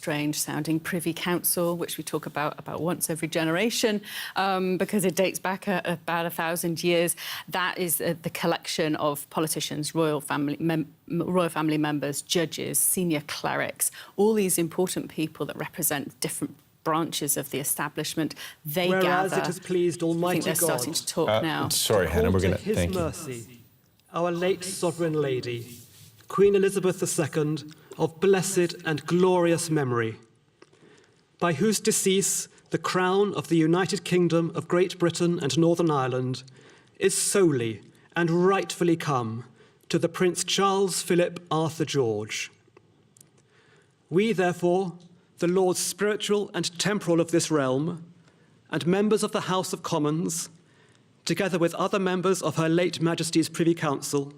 strange-sounding Privy Council, which we talk about once every generation, because it dates back about 1,000 years. That is the collection of politicians, royal family members, judges, senior clerics, all these important people that represent different branches of the establishment. They Whereas gather. it has pleased Almighty I think they're God, starting to talk now. Sorry, Hannah, we're going to His thank you. mercy, our late sovereign lady, Queen Elizabeth II, of blessed and glorious memory, by whose decease the crown of the United Kingdom of Great Britain and Northern Ireland is solely and rightfully come to the Prince Charles Philip Arthur George. We, therefore, the Lords spiritual and temporal of this realm, and members of the House of Commons, together with other members of Her late Majesty's Privy Council,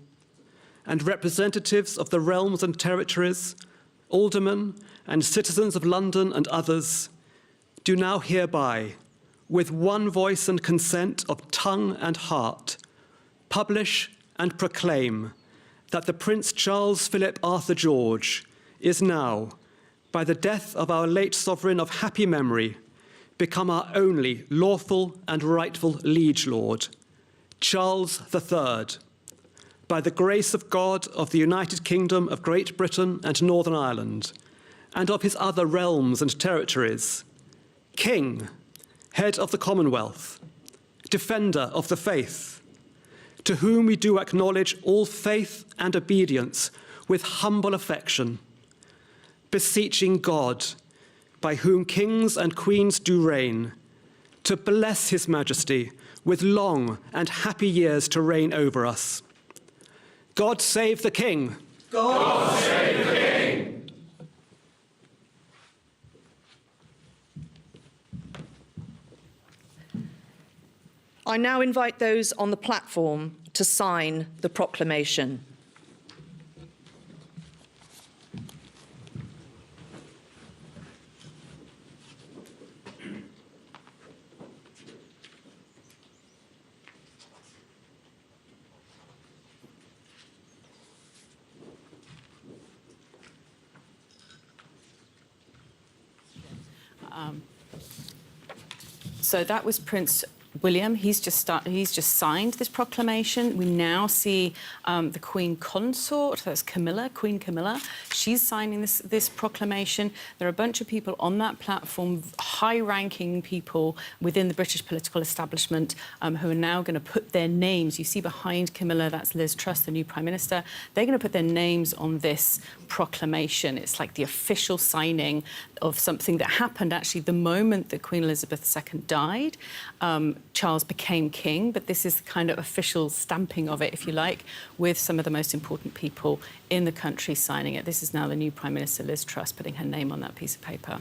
and representatives of the realms and territories, aldermen and citizens of London and others, do now hereby, with one voice and consent of tongue and heart, publish and proclaim that the Prince Charles Philip Arthur George is now, by the death of our late sovereign of happy memory, become our only lawful and rightful liege lord, Charles III, by the grace of God of the United Kingdom of Great Britain and Northern Ireland, and of his other realms and territories, King, head of the Commonwealth, defender of the faith, to whom we do acknowledge all faith and obedience with humble affection, beseeching God, by whom kings and queens do reign, to bless his majesty with long and happy years to reign over us. God save the King. God save the King. I now invite those on the platform to sign the proclamation. So that was Prince William. He's just signed this proclamation. We now see the Queen Consort, that's Camilla, Queen Camilla. She's signing this proclamation. There are a bunch of people on that platform, high-ranking people within the British political establishment who are now going to put their names. You see behind Camilla, that's Liz Truss, the new Prime Minister. They're going to put their names on this proclamation. It's like the official signing of something that happened actually the moment that Queen Elizabeth II died. Charles became king, but this is the kind of official stamping of it, if you like, with some of the most important people in the country signing it. This is now the new Prime Minister, Liz Truss, putting her name on that piece of paper.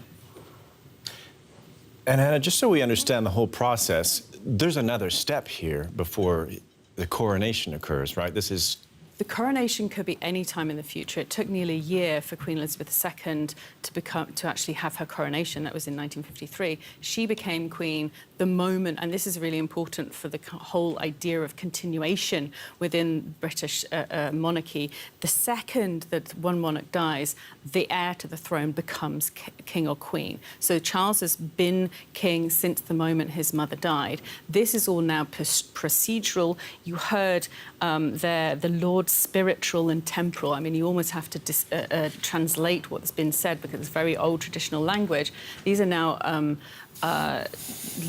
And Hannah, just so we understand the whole process, there's another step here before the coronation occurs, right? The coronation could be any time in the future. It took nearly a year for Queen Elizabeth II to actually have her coronation. That was in 1953. She became queen the moment, and this is really important for the whole idea of continuation within British monarchy. The second that one monarch dies, the heir to the throne becomes king or queen. So Charles has been king since the moment his mother died. This is all now procedural. You heard there the Lord spiritual and temporal. I mean, you almost have to translate what's been said because it's very old traditional language. These are now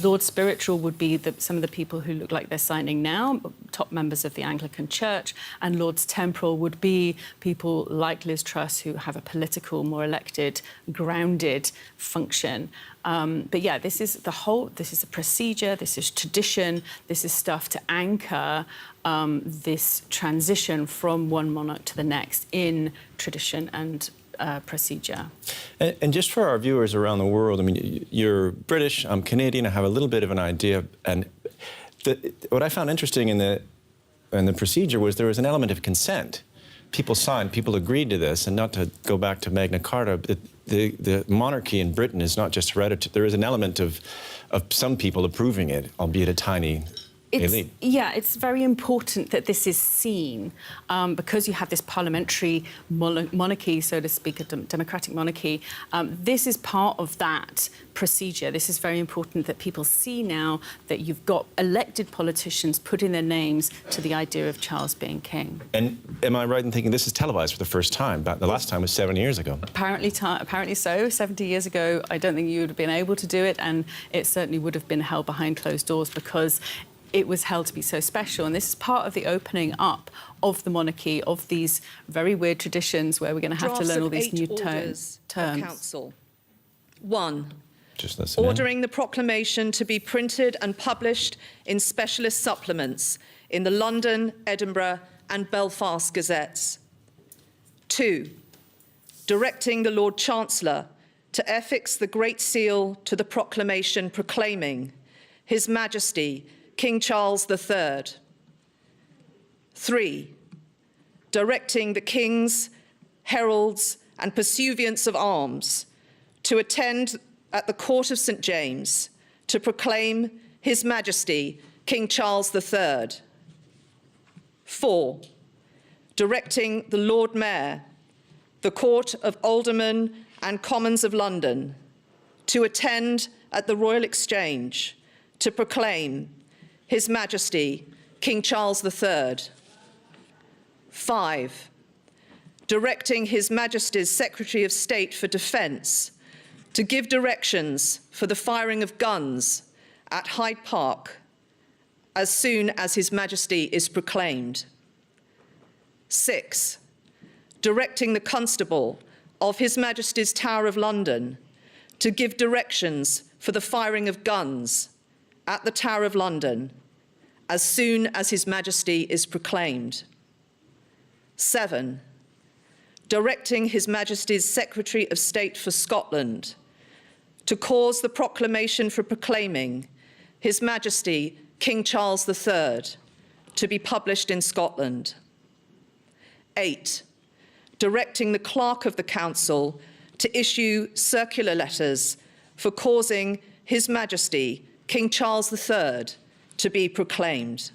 Lord Spiritual would be some of the people who look like they're signing now, top members of the Anglican Church, and Lords Temporal would be people like Liz Truss who have a political, more elected, grounded function. But yeah, this is a procedure, this is tradition, this is stuff to anchor this transition from one monarch to the next in tradition and procedure. And just for our viewers around the world, I mean, you're British, I'm Canadian, I have a little bit of an idea. And what I found interesting in the procedure was there was an element of consent. People signed, people agreed to this, and not to go back to Magna Carta, the monarchy in Britain is not just hereditary. There is an element of some people approving it, albeit a tiny elite. Yeah, it's very important that this is seen because you have this parliamentary monarchy, so to speak, a democratic monarchy. This is part of that procedure. This is very important that people see now that you've got elected politicians putting their names to the idea of Charles being king. And am I right in thinking this is televised for the first time? The last time was 7 years ago. Apparently so. 70 years ago, I don't think you would have been able to do it, and it certainly would have been held behind closed doors because it was held to be so special. And this is part of the opening up of the monarchy, of these very weird traditions where we're going to have to learn all these new terms. Council. 1. Just listen in. Ordering the proclamation to be printed and published in specialist supplements in the London, Edinburgh and Belfast Gazettes. 2. Directing the Lord Chancellor to affix the Great Seal to the proclamation proclaiming His Majesty King Charles III. 3. Directing the kings, heralds and pursuivants of arms to attend at the Court of St. James to proclaim His Majesty King Charles III. 4. Directing the Lord Mayor, the Court of Aldermen and Commons of London to attend at the Royal Exchange to proclaim His Majesty King Charles III. 5. Directing His Majesty's Secretary of State for Defence to give directions for the firing of guns at Hyde Park as soon as His Majesty is proclaimed. 6. Directing the Constable of His Majesty's Tower of London to give directions for the firing of guns at the Tower of London as soon as His Majesty is proclaimed. 7. Directing His Majesty's Secretary of State for Scotland to cause the proclamation for proclaiming His Majesty King Charles III to be published in Scotland. 8. Directing the Clerk of the Council to issue circular letters for causing His Majesty King Charles III to be proclaimed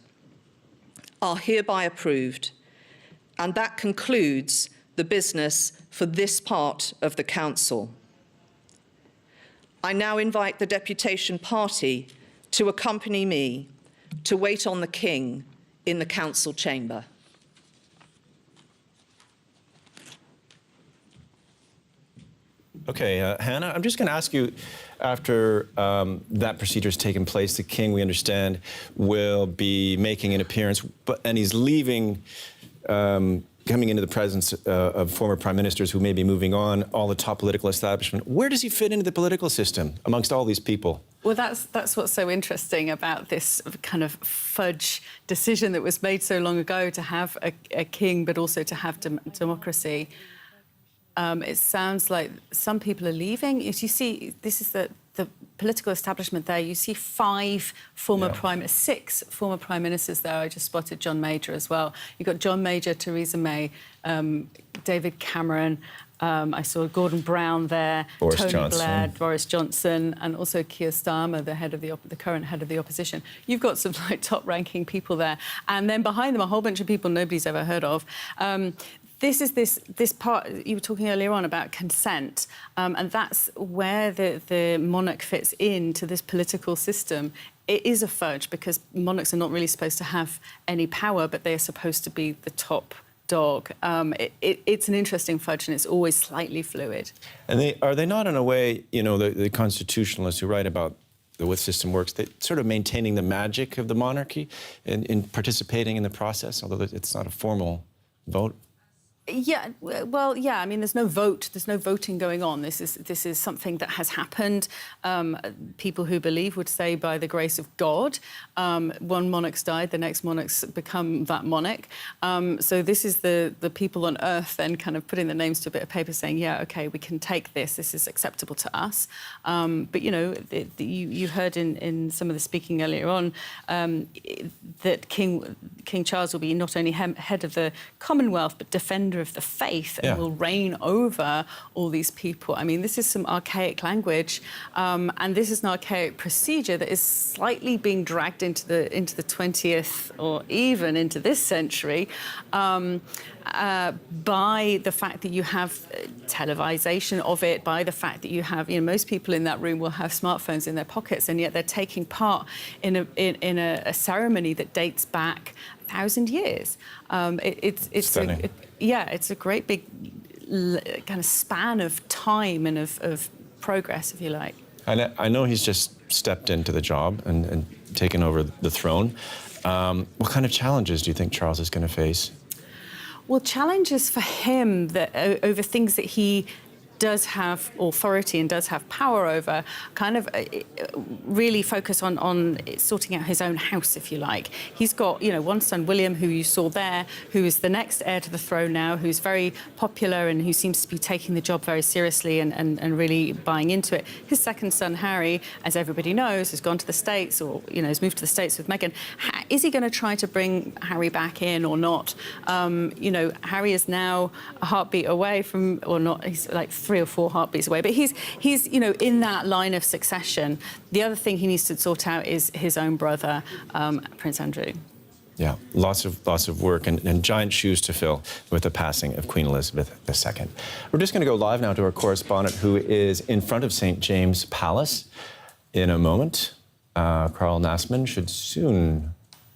are hereby approved, and that concludes the business for this part of the Council. I now invite the deputation party to accompany me to wait on the King in the Council chamber. Okay, Hannah, I'm just going to ask you, after that procedure has taken place, the King, we understand, will be making an appearance, and he's leaving, coming into the presence of former prime ministers who may be moving on, all the top political establishment. Where does he fit into the political system amongst all these people? Well, that's what's so interesting about this kind of fudge decision that was made so long ago to have a king, but also to have democracy. It sounds like some people are leaving. As you see, this is the political establishment there. You see 6 former prime ministers there. I just spotted John Major as well. You've got John Major, Theresa May, David Cameron. I saw Gordon Brown there, Tony Blair, Boris Johnson, and also Keir Starmer, the current head of the opposition. You've got some top-ranking people there, and then behind them a whole bunch of people nobody's ever heard of. This is this part you were talking earlier on about consent, and that's where the monarch fits into this political system. It is a fudge because monarchs are not really supposed to have any power, but they are supposed to be the top dog. It's an interesting fudge, and it's always slightly fluid. And are they not, in a way, you know, the constitutionalists who write about the way the system works, they sort of maintaining the magic of the monarchy in participating in the process, although it's not a formal vote? Yeah, well, yeah. I mean, there's no vote. There's no voting going on. This is something that has happened. People who believe would say by the grace of God. One monarch's died, the next monarch's become that monarch. So this is the people on earth then kind of putting their names to a bit of paper saying, yeah, OK, we can take this. This is acceptable to us. But, you know, you heard in some of the speaking earlier on that King Charles will be not only head of the Commonwealth, but defender founder of the faith and Yeah. will reign over all these people. I mean, this is some archaic language, and this is an archaic procedure that is slightly being dragged into the 20th or even into this century by the fact that you have televisation of it, by the fact that you have, most people in that room will have smartphones in their pockets, and yet they're taking part in a ceremony that dates back 1,000 years. It's Stunning. it's a great big kind of span of time and of progress, if you like. I know he's just stepped into the job and taken over the throne. What kind of challenges do you think Charles is going to face? Well, challenges for him that over things that he does have authority and does have power over, kind of really focus on sorting out his own house, if you like. He's got, one son, William, who you saw there, who is the next heir to the throne now, who's very popular and who seems to be taking the job very seriously and really buying into it. His second son, Harry, as everybody knows, has gone to the States or, has moved to the States with Meghan. Is he going to try to bring Harry back in or not? Harry is now a heartbeat away from, or not, he's like 3 or 4 heartbeats away, but he's in that line of succession. The other thing he needs to sort out is his own brother, Prince Andrew. Yeah, lots of work and giant shoes to fill with the passing of Queen Elizabeth II. We're just going to go live now to our correspondent who is in front of St. James Palace in a moment. Carl Nassman should soon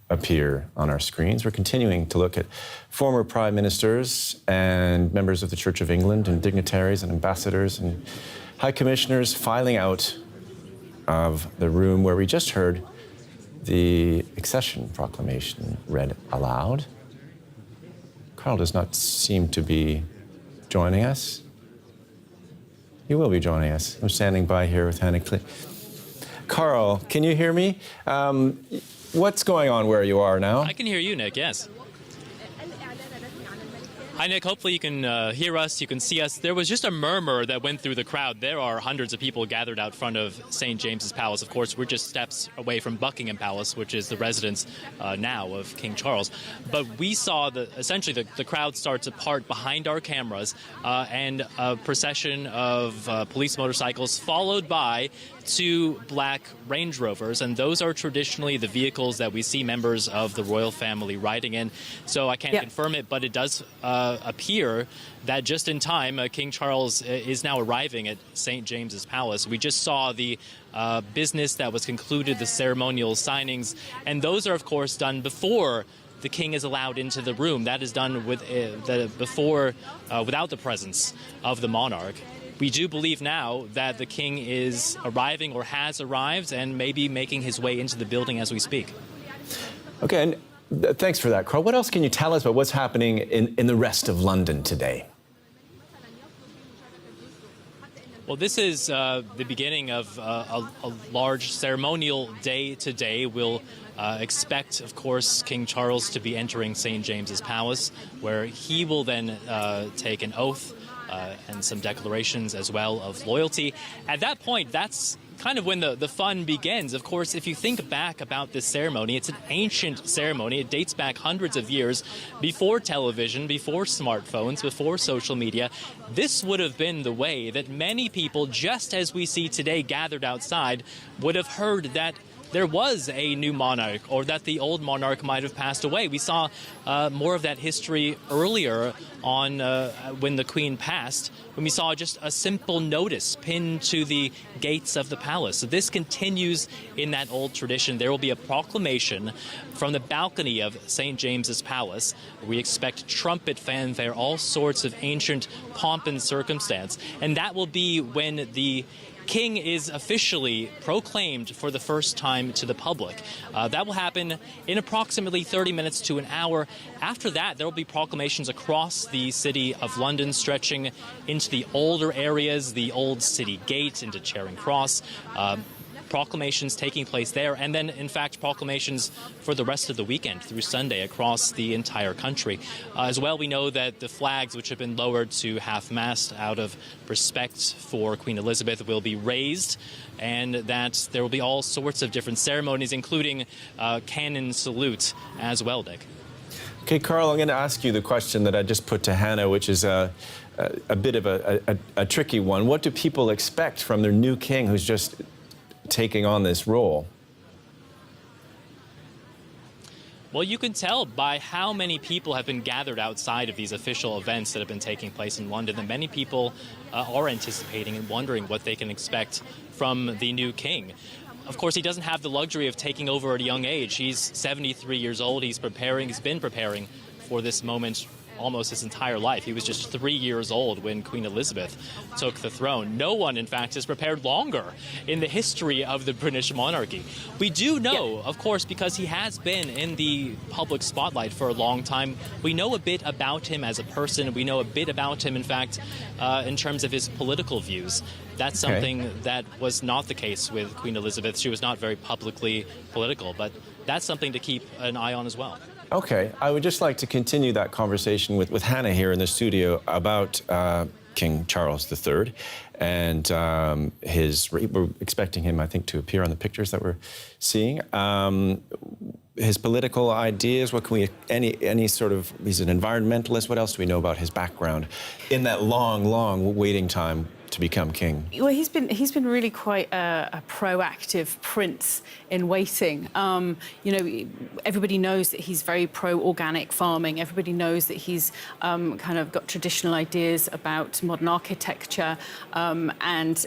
appear on our screens. We're continuing to look at former prime ministers and members of the Church of England and dignitaries and ambassadors and high commissioners filing out of the room where we just heard the Accession Proclamation read aloud. Carl does not seem to be joining us. He will be joining us. I'm standing by here with Hannah Cle. Carl, can you hear me? What's going on where you are now? I can hear you, Nick, yes. Hi, Nick. Hopefully you can hear us, you can see us. There was just a murmur that went through the crowd. There are hundreds of people gathered out front of St. James's Palace. Of course, we're just steps away from Buckingham Palace, which is the residence now of King Charles. But we saw essentially the crowd start to part behind our cameras and a procession of police motorcycles followed by 2 black Range Rovers, and those are traditionally the vehicles that we see members of the royal family riding in. So I can't confirm it, but it does appear that just in time, King Charles is now arriving at St. James's Palace. We just saw the business that was concluded, the ceremonial signings, and those are, of course, done before the king is allowed into the room. That is done with without the presence of the monarch. We do believe now that the king is arriving or has arrived and maybe making his way into the building as we speak. Okay, and thanks for that, Carl. What else can you tell us about what's happening in the rest of London today? Well, this is the beginning of a large ceremonial day today. We'll expect, of course, King Charles to be entering St. James's Palace, where he will then take an oath and some declarations as well of loyalty. At that point, that's kind of when the fun begins. Of course, if you think back about this ceremony, it's an ancient ceremony. It dates back hundreds of years before television, before smartphones, before social media. This would have been the way that many people, just as we see today gathered outside, would have heard that there was a new monarch or that the old monarch might have passed away. We saw more of that history earlier on when the Queen passed, when we saw just a simple notice pinned to the gates of the palace. So this continues in that old tradition. There will be a proclamation from the balcony of St. James's Palace. We expect trumpet fanfare, all sorts of ancient pomp and circumstance. And that will be when the King is officially proclaimed for the first time to the public. That will happen in approximately 30 minutes to an hour. After that, there will be proclamations across the city of London, stretching into the older areas, the old city gate, into Charing Cross. Proclamations taking place there, and then, in fact, proclamations for the rest of the weekend through Sunday across the entire country. As well, we know that the flags, which have been lowered to half-mast out of respect for Queen Elizabeth, will be raised, and that there will be all sorts of different ceremonies, including cannon salute as well, Dick. Okay, Carl, I'm going to ask you the question that I just put to Hannah, which is a bit of a tricky one. What do people expect from their new king who's just taking on this role? Well, you can tell by how many people have been gathered outside of these official events that have been taking place in London that many people are anticipating and wondering what they can expect from the new king. Of course, he doesn't have the luxury of taking over at a young age. He's 73 years old. He's been preparing for this moment almost his entire life. He was just 3 years old when Queen Elizabeth took the throne. No one, in fact, has prepared longer in the history of the British monarchy. We do know, of course, because he has been in the public spotlight for a long time, we know a bit about him as a person. We know a bit about him, in fact, in terms of his political views. That's something that was not the case with Queen Elizabeth. She was not very publicly political, but that's something to keep an eye on as well. Okay, I would just like to continue that conversation with Hannah here in the studio about King Charles III and we're expecting him, I think, to appear on the pictures that we're seeing. His political ideas, what can we, any sort of, he's an environmentalist, what else do we know about his background in that long waiting time to become king? Well, he's been really quite a proactive prince in waiting. You know, everybody knows that he's very pro-organic farming. Everybody knows that he's kind of got traditional ideas about modern architecture, and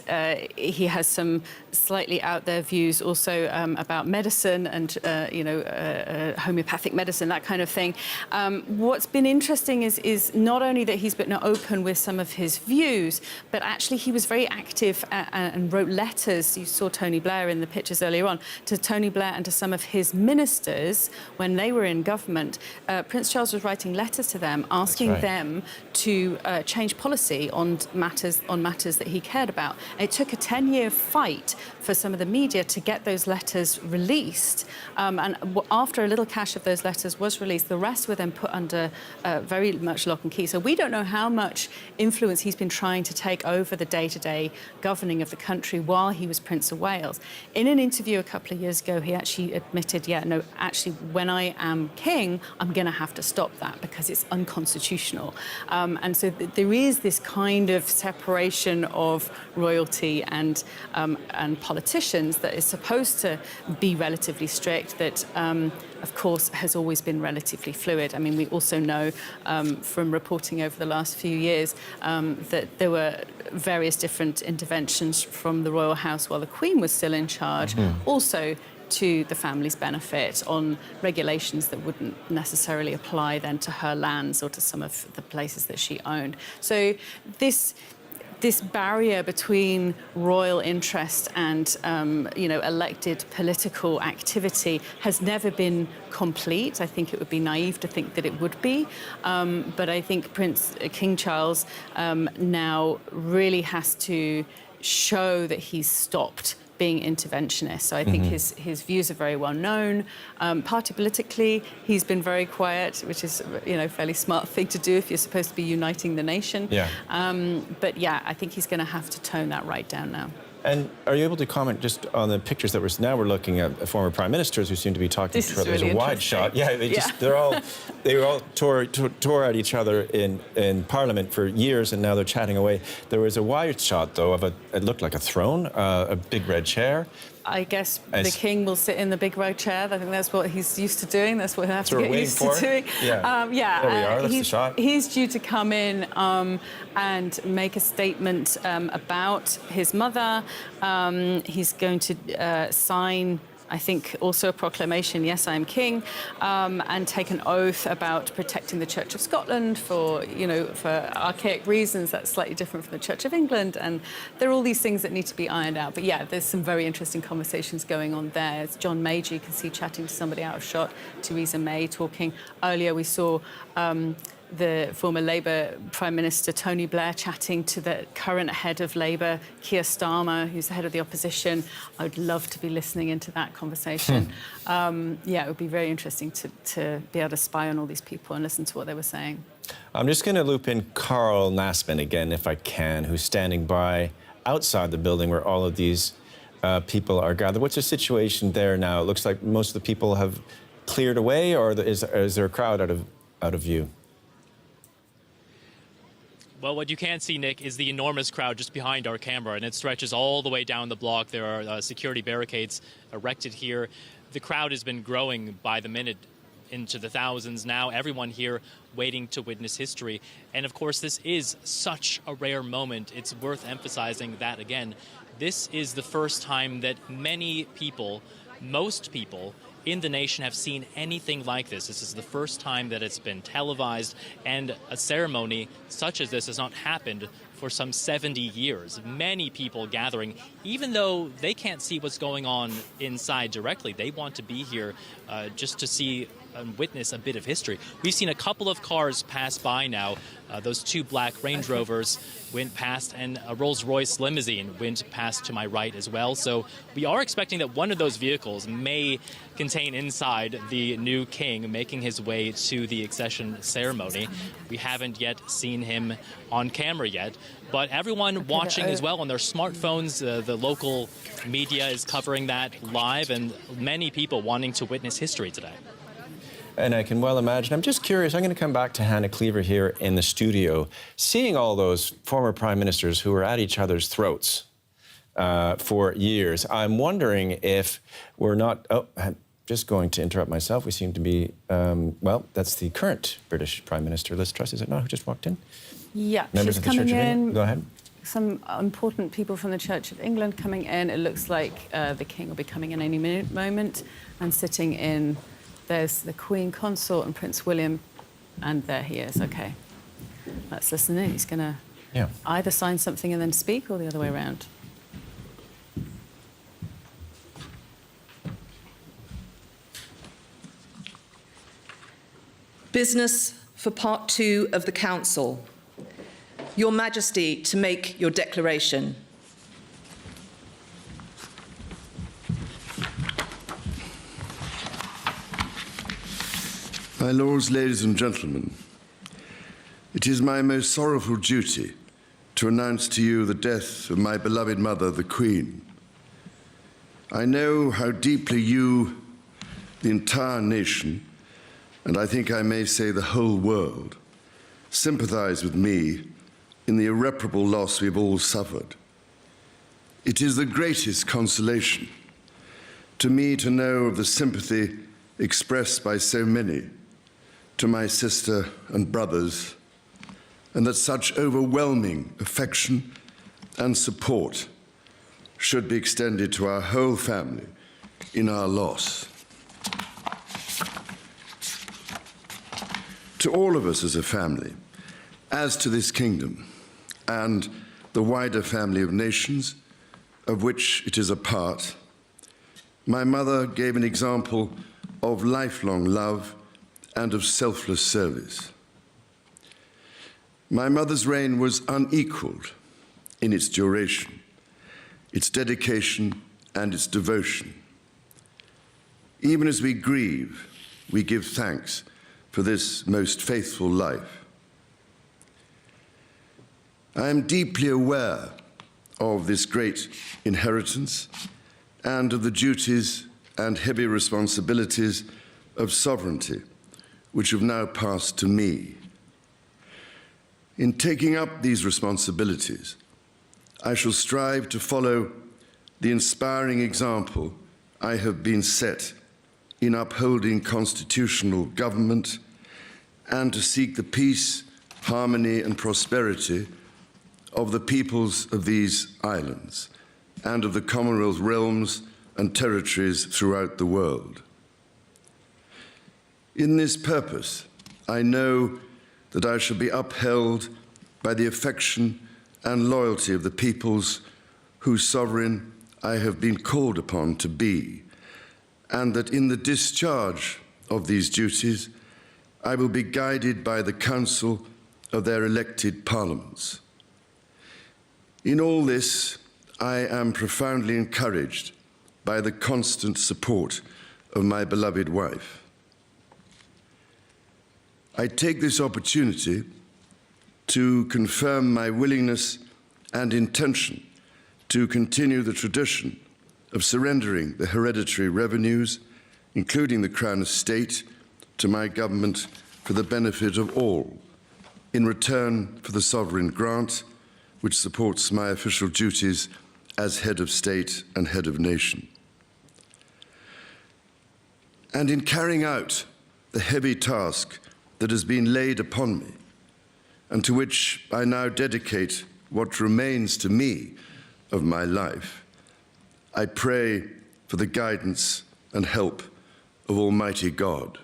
he has some slightly out there views also about medicine and homeopathic medicine, that kind of thing. What's been interesting is not only that he's been open with some of his views, but actually he was very active and wrote letters. You saw Tony Blair in the pictures earlier on, to Tony Blair and to some of his ministers when they were in government. Prince Charles was writing letters to them, asking them to change policy on matters that he cared about. And it took a 10-year fight for some of the media to get those letters released. And after a little cache of those letters was released, the rest were then put under very much lock and key. So we don't know how much influence he's been trying to take over the day-to-day governing of the country while he was Prince of Wales. In an interview a couple of years ago, he actually admitted, when I am king, I'm going to have to stop that because it's unconstitutional. And so there is this kind of separation of royalty and politicians that is supposed to be relatively strict, that of course has always been relatively fluid. I mean, we also know from reporting over the last few years that there were various different interventions from the royal house while the Queen was still in charge, also to the family's benefit on regulations that wouldn't necessarily apply then to her lands or to some of the places that she owned. So this barrier between royal interest and elected political activity has never been complete. I think it would be naive to think that it would be, but I think King Charles now really has to show that he's stopped being interventionist. So I think his views are very well known. Party politically, he's been very quiet, which is a fairly smart thing to do if you're supposed to be uniting the nation. But yeah, I think he's going to have to tone that right down now. And are you able to comment just on the pictures that we're looking at former prime ministers who seem to be talking to each other? There's a wide shot. Yeah, they all tore at each other in Parliament for years, and now they're chatting away. There was a wide shot though of it looked like a throne, a big red chair. I guess the king will sit in the big red chair. I think that's what he's used to doing. That's what he'll have to get used to doing. Yeah. There we are. That's the shot. He's due to come in and make a statement about his mother. He's going to sign, I think, also a proclamation, yes, I am king, and take an oath about protecting the Church of Scotland for archaic reasons. That's slightly different from the Church of England, and there are all these things that need to be ironed out. But yeah, there's some very interesting conversations going on there. It's John Major, you can see chatting to somebody out of shot, Theresa May talking. Earlier we saw the former Labour Prime Minister Tony Blair chatting to the current head of Labour, Keir Starmer, who's the head of the opposition. I would love to be listening into that conversation. It would be very interesting to be able to spy on all these people and listen to what they were saying. I'm just going to loop in Carl Nassman again, if I can, who's standing by outside the building where all of these people are gathered. What's the situation there now? It looks like most of the people have cleared away, or is there a crowd out of out of view? Well, what you can see, Nick, is the enormous crowd just behind our camera, and it stretches all the way down the block. There are security barricades erected here. The crowd has been growing by the minute into the thousands now. Everyone here waiting to witness history. And of course, this is such a rare moment. It's worth emphasizing that again. This is the first time that many people, most people, in the nation have seen anything like this. This is the first time that it's been televised, and a ceremony such as this has not happened for some 70 years. Many people gathering, even though they can't see what's going on inside directly. They want to be here just to see and witness a bit of history. We've seen a couple of cars pass by now. Those two black Range Rovers went past, and a Rolls-Royce limousine went past to my right as well. So we are expecting that one of those vehicles may contain inside the new king making his way to the accession ceremony. We haven't yet seen him on camera yet, but everyone watching as well on their smartphones. The local media is covering that live, and many people wanting to witness history today. And I can well imagine. I'm just curious, I'm going to come back to Hannah Cleaver here in the studio. Seeing all those former prime ministers who were at each other's throats for years, I'm wondering if we're not... Oh, I'm just going to interrupt myself. We seem to be... well, that's the current British Prime Minister, Liz Truss, is it not, who just walked in? Yeah, Members she's of the coming Church of in. England? Go ahead. Some important people from the Church of England coming in. It looks like the King will be coming in any moment and sitting in... There's the Queen Consort and Prince William, and there he is. OK, let's listen in. He's going to either sign something and then speak, or the other way around. Business for part 2 of the Council. Your Majesty, to make your declaration. My lords, ladies and gentlemen, it is my most sorrowful duty to announce to you the death of my beloved mother, the Queen. I know how deeply you, the entire nation, and I think I may say the whole world, sympathise with me in the irreparable loss we've all suffered. It is the greatest consolation to me to know of the sympathy expressed by so many to my sister and brothers, and that such overwhelming affection and support should be extended to our whole family in our loss. To all of us as a family, as to this kingdom and the wider family of nations of which it is a part, my mother gave an example of lifelong love and of selfless service. My mother's reign was unequalled in its duration, its dedication, and its devotion. Even as we grieve, we give thanks for this most faithful life. I am deeply aware of this great inheritance and of the duties and heavy responsibilities of sovereignty, which have now passed to me. In taking up these responsibilities, I shall strive to follow the inspiring example I have been set in upholding constitutional government and to seek the peace, harmony, and prosperity of the peoples of these islands and of the Commonwealth realms and territories throughout the world. In this purpose, I know that I shall be upheld by the affection and loyalty of the peoples whose sovereign I have been called upon to be, and that in the discharge of these duties, I will be guided by the counsel of their elected parliaments. In all this, I am profoundly encouraged by the constant support of my beloved wife. I take this opportunity to confirm my willingness and intention to continue the tradition of surrendering the hereditary revenues, including the Crown Estate, to my government for the benefit of all, in return for the sovereign grant, which supports my official duties as head of state and head of nation. And in carrying out the heavy task that has been laid upon me, and to which I now dedicate what remains to me of my life, I pray for the guidance and help of Almighty God.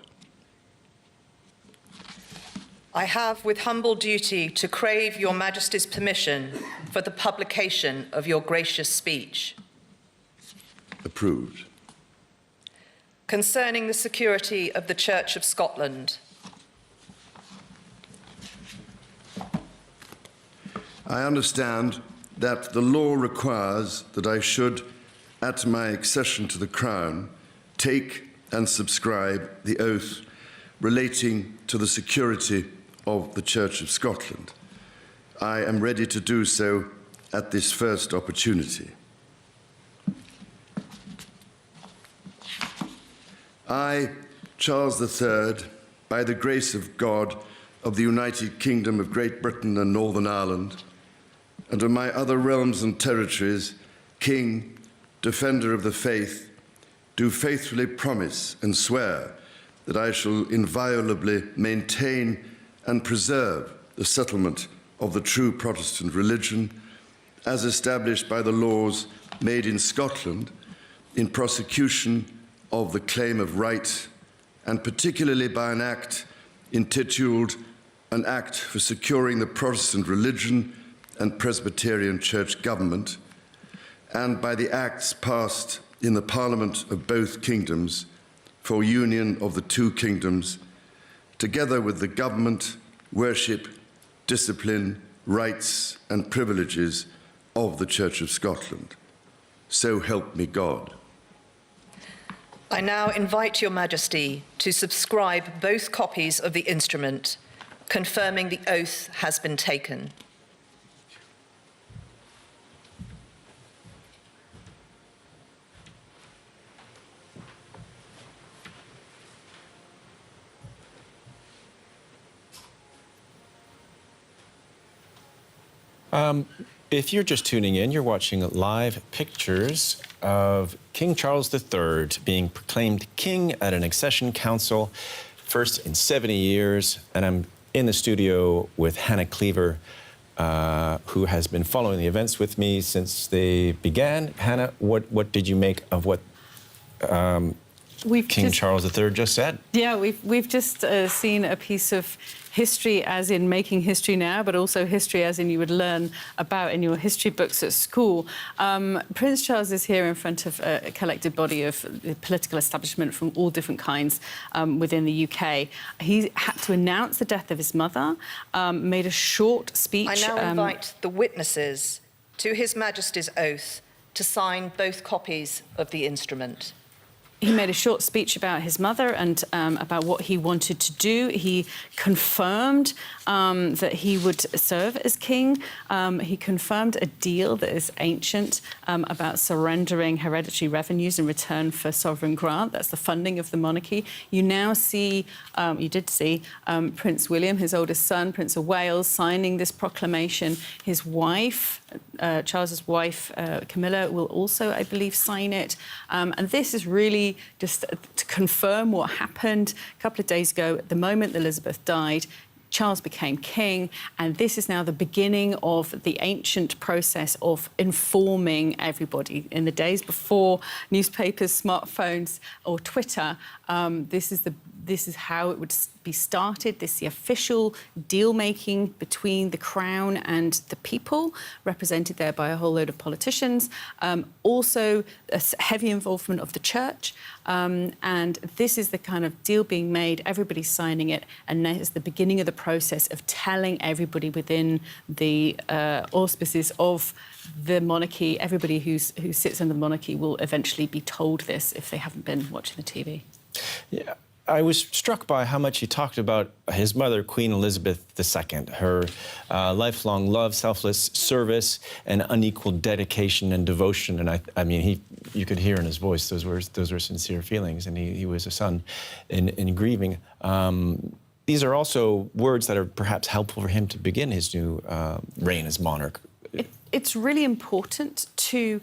I have with humble duty to crave your Majesty's permission for the publication of your gracious speech. Approved. Concerning the security of the Church of Scotland. I understand that the law requires that I should, at my accession to the Crown, take and subscribe the oath relating to the security of the Church of Scotland. I am ready to do so at this first opportunity. I, Charles III, by the grace of God of the United Kingdom of Great Britain and Northern Ireland, and of my other realms and territories, King, Defender of the Faith, do faithfully promise and swear that I shall inviolably maintain and preserve the settlement of the true Protestant religion as established by the laws made in Scotland in prosecution of the claim of right, and particularly by an act intituled An Act for Securing the Protestant Religion and Presbyterian Church Government, and by the acts passed in the Parliament of both kingdoms for union of the two kingdoms, together with the government, worship, discipline, rights and privileges of the Church of Scotland. So help me God. I now invite your Majesty to subscribe both copies of the instrument, confirming the oath has been taken. If you're just tuning in, you're watching live pictures of King Charles III being proclaimed king at an Accession Council, first in 70 years. And I'm in the studio with Hannah Cleaver, who has been following the events with me since they began. Hannah, what did you make of what King Charles III just said? Yeah, we've just seen a piece of history as in making history now, but also history as in you would learn about in your history books at school. Prince Charles is here in front of a collected body of the political establishment from all different kinds within the UK. He had to announce the death of his mother, made a short speech. I now invite the witnesses to His Majesty's oath to sign both copies of the instrument. He made a short speech about his mother and about what he wanted to do. He confirmed that he would serve as king. He confirmed a deal that is ancient about surrendering hereditary revenues in return for sovereign grant. That's the funding of the monarchy. You now see, you did see Prince William, his oldest son, Prince of Wales, signing this proclamation. His wife, Charles's wife, Camilla, will also, I believe, sign it. And this is really just to confirm what happened a couple of days ago. At the moment Elizabeth died, Charles became king, and this is now the beginning of the ancient process of informing everybody. In the days before newspapers, smartphones, or Twitter, this is how it would be started. This is the official deal-making between the Crown and the people, represented there by a whole load of politicians. Also, a heavy involvement of the Church. And this is the kind of deal being made, everybody's signing it, and that is the beginning of the process of telling everybody within the auspices of the monarchy. Everybody who sits under the monarchy will eventually be told this if they haven't been watching the TV. Yeah. I was struck by how much he talked about his mother, Queen Elizabeth II, her lifelong love, selfless service, and unequaled dedication and devotion. And I mean, you could hear in his voice those were sincere feelings, and he was a son in grieving. these are also words that are perhaps helpful for him to begin his new reign as monarch. It's really important to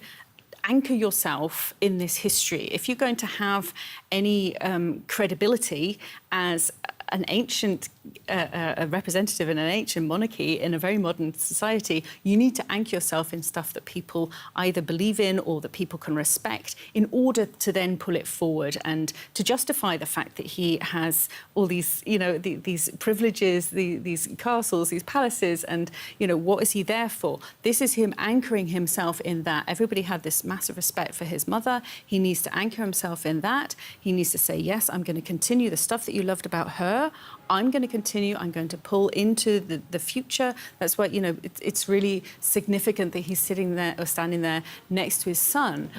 anchor yourself in this history. If you're going to have any credibility as an ancient a representative in an ancient monarchy in a very modern society, you need to anchor yourself in stuff that people either believe in or that people can respect in order to then pull it forward and to justify the fact that he has all these, you know, these privileges, these castles, these palaces, and, you know, what is he there for? This is him anchoring himself in that. Everybody had this massive respect for his mother. He needs to anchor himself in that. He needs to say, yes, I'm going to continue the stuff that you loved about her. I'm going to continue. I'm going to pull into the future. That's why, you know, it's really significant that he's sitting there or standing there next to his son,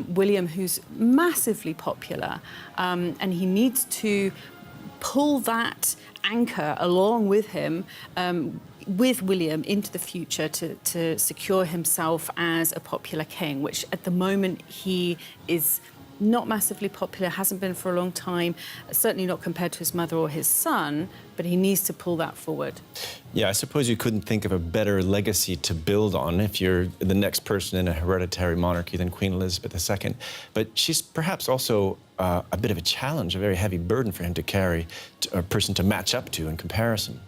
William, who's massively popular, and he needs to pull that anchor along with him, with William, into the future to secure himself as a popular king, which at the moment he is not massively popular, hasn't been for a long time, certainly not compared to his mother or his son, but he needs to pull that forward. Yeah, I suppose you couldn't think of a better legacy to build on if you're the next person in a hereditary monarchy than Queen Elizabeth II. But she's perhaps also a bit of a challenge, a very heavy burden for him to carry, a person to match up to in comparison.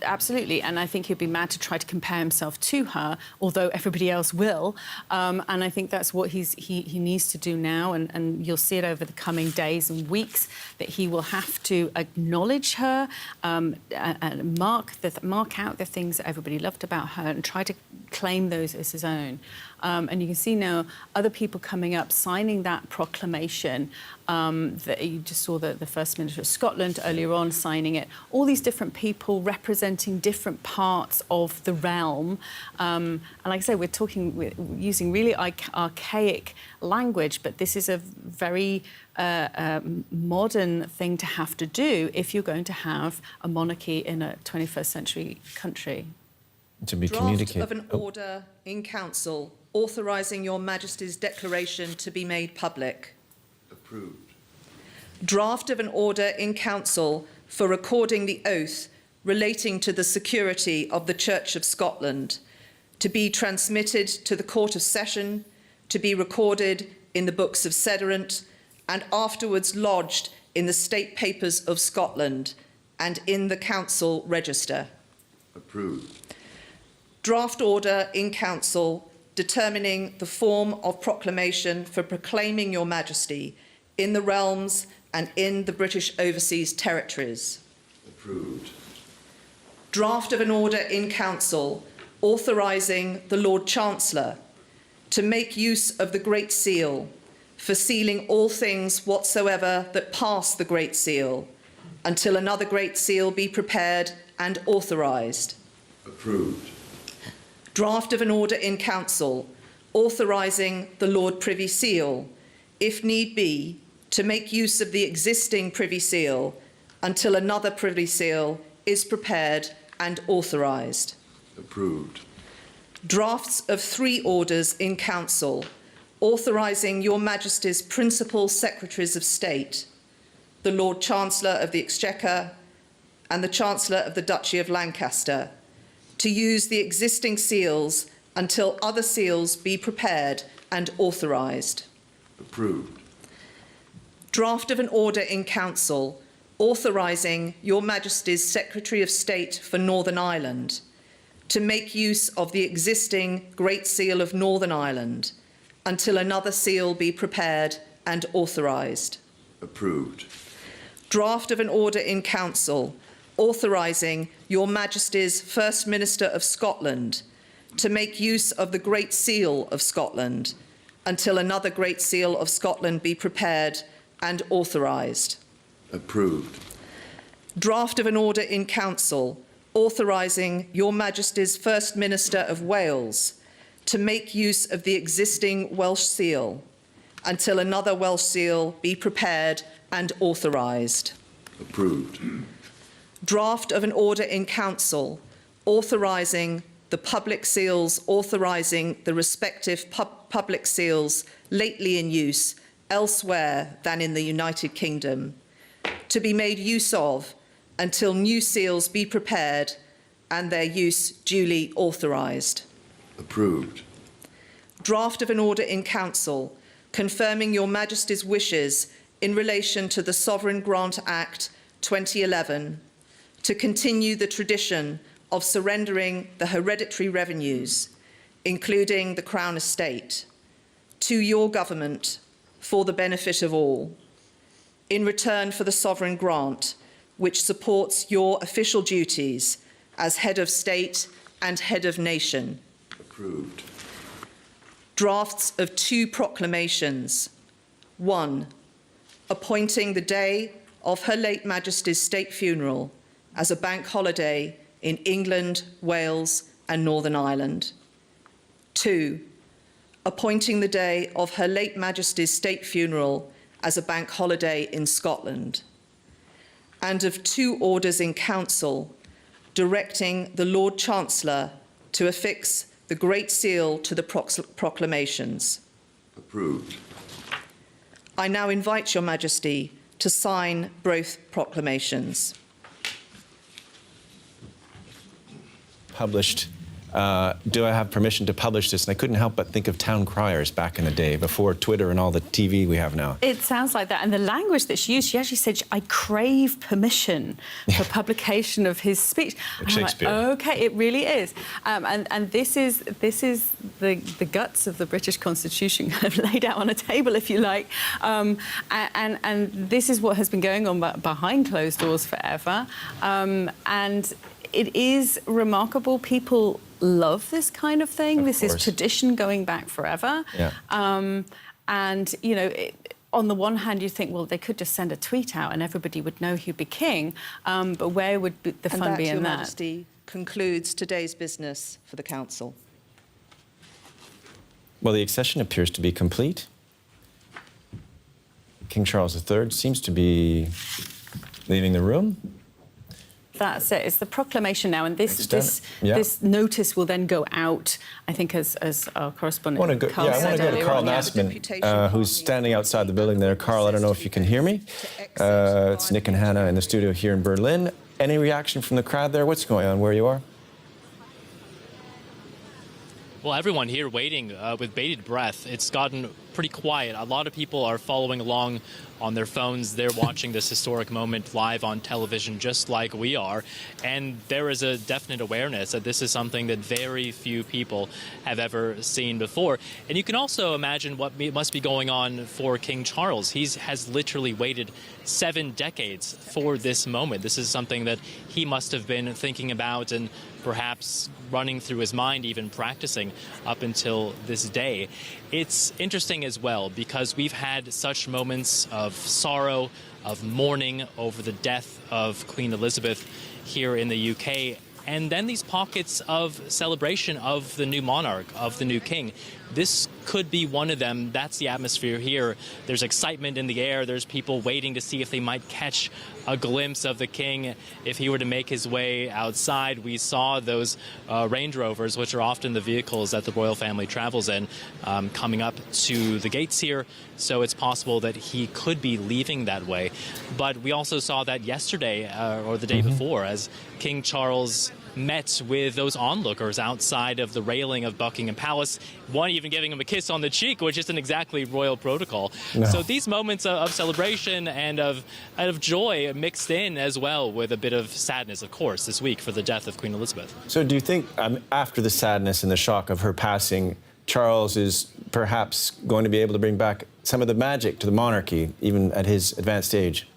Absolutely, and I think he'd be mad to try to compare himself to her, although everybody else will. And I think that's what he needs to do now, and you'll see it over the coming days and weeks, that he will have to acknowledge her, and mark out the things that everybody loved about her and try to claim those as his own. And you can see now other people coming up, signing that proclamation. That you just saw the First Minister of Scotland earlier on signing it. All these different people representing different parts of the realm. And like I say, we're using really archaic language, but this is a very modern thing to have to do if you're going to have a monarchy in a 21st century country. To be Draft communicated. of an order in council authorising Your Majesty's declaration to be made public. Approved. Draft of an order in council for recording the oath relating to the security of the Church of Scotland, to be transmitted to the Court of Session, to be recorded in the books of Sederant, and afterwards lodged in the State Papers of Scotland and in the Council Register. Approved. Draft order in council determining the form of proclamation for proclaiming Your Majesty in the realms and in the British Overseas Territories. Approved. Draft of an order in council authorising the Lord Chancellor to make use of the Great Seal for sealing all things whatsoever that pass the Great Seal until another Great Seal be prepared and authorised. Approved. Draft of an order in council authorising the Lord Privy Seal, if need be, to make use of the existing Privy Seal until another Privy Seal is prepared and authorised. Approved. Drafts of 3 orders in council authorising Your Majesty's principal Secretaries of State, the Lord Chancellor of the Exchequer and the Chancellor of the Duchy of Lancaster, to use the existing seals until other seals be prepared and authorised. Approved. Draft of an order in council authorising Your Majesty's Secretary of State for Northern Ireland to make use of the existing Great Seal of Northern Ireland until another seal be prepared and authorised. Approved. Draft of an order in council authorising Your Majesty's First Minister of Scotland to make use of the Great Seal of Scotland until another Great Seal of Scotland be prepared and authorised. Approved. Draft of an order in council authorising Your Majesty's First Minister of Wales to make use of the existing Welsh Seal until another Welsh Seal be prepared and authorised. Approved. Draft of an order in council authorising the public seals authorising the respective public seals lately in use elsewhere than in the United Kingdom to be made use of until new seals be prepared and their use duly authorised. Approved. Draft of an order in Council confirming Your Majesty's wishes in relation to the Sovereign Grant Act 2011 to continue the tradition of surrendering the hereditary revenues, including the Crown Estate, to your government for the benefit of all, in return for the sovereign grant, which supports your official duties as head of state and head of nation. Approved. Drafts of 2 proclamations. 1. Appointing the day of Her late Majesty's state funeral as a bank holiday in England, Wales and Northern Ireland. 2. Appointing the day of Her late Majesty's state funeral as a bank holiday in Scotland. And of 2 orders in Council directing the Lord Chancellor to affix the Great Seal to the proclamations. Approved. I now invite Your Majesty to sign both proclamations. Published. Do I have permission to publish this? And I couldn't help but think of town criers back in the day, before Twitter and all the TV we have now. It sounds like that. And the language that she used, she actually said, I crave permission for publication of his speech. Like Shakespeare. Like, okay, it really is. And this is the guts of the British Constitution kind of laid out on a table, if you like. And this is what has been going on behind closed doors forever. And it is remarkable. People love this kind of thing. This is tradition going back forever. Yeah. And, you know, on the one hand, you think, well, they could just send a tweet out and everybody would know who'd be king. But where would the fun be in Your that? Majesty concludes today's business for the Council. Well, the accession appears to be complete. King Charles III seems to be leaving the room. That's it. It's the proclamation now, and this notice will then go out. I think, as our correspondent. I want to go to Carl Nassman, who's standing outside the building there. Carl, I don't know if you can hear me. It's Nick and Hannah in the studio here in Berlin. Any reaction from the crowd there? What's going on where you are? Well, everyone here waiting with bated breath. It's gotten pretty quiet. A lot of people are following along on their phones. They're watching this historic moment live on television, just like we are. And there is a definite awareness that this is something that very few people have ever seen before. And you can also imagine what must be going on for King Charles. He has literally waited 7 decades for this moment. This is something that he must have been thinking about and perhaps running through his mind, even practicing up until this day. It's interesting as well because we've had such moments of sorrow, of mourning over the death of Queen Elizabeth here in the UK, and then these pockets of celebration of the new monarch, of the new king. This could be one of them. That's the atmosphere here. There's excitement in the air. There's people waiting to see if they might catch a glimpse of the king if he were to make his way outside. We saw those Range Rovers, which are often the vehicles that the royal family travels in, coming up to the gates here. So it's possible that he could be leaving that way. But we also saw that yesterday or the day before as King Charles met with those onlookers outside of the railing of Buckingham Palace, one even giving him a kiss on the cheek, which isn't exactly royal protocol. No. So these moments of celebration and of joy mixed in as well with a bit of sadness, of course, this week for the death of Queen Elizabeth. So do you think after the sadness and the shock of her passing, Charles is perhaps going to be able to bring back some of the magic to the monarchy, even at his advanced age?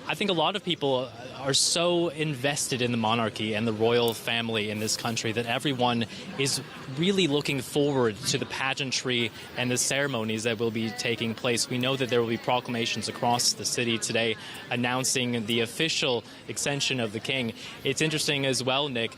I think a lot of people are so invested in the monarchy and the royal family in this country that everyone is really looking forward to the pageantry and the ceremonies that will be taking place. We know that there will be proclamations across the city today announcing the official accession of the king. It's interesting as well, Nick.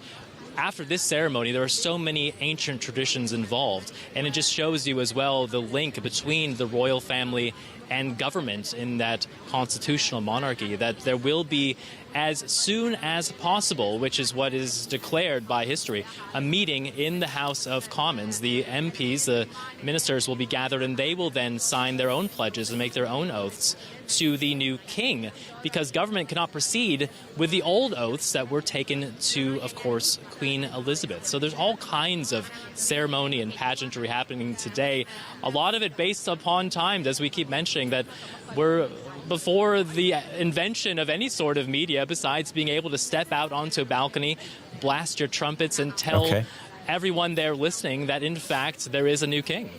After this ceremony, there are so many ancient traditions involved, and it just shows you as well the link between the royal family and government in that constitutional monarchy, that there will be as soon as possible, which is what is declared by history. A meeting in the House of Commons. The MPs, the ministers, will be gathered, and they will then sign their own pledges and make their own oaths to the new king, because government cannot proceed with the old oaths that were taken to, of course, Queen Elizabeth. So there's all kinds of ceremony and pageantry happening today, a lot of it based upon times, as we keep mentioning, that we're before the invention of any sort of media besides being able to step out onto a balcony, blast your trumpets, and tell everyone there listening that, in fact, there is a new king.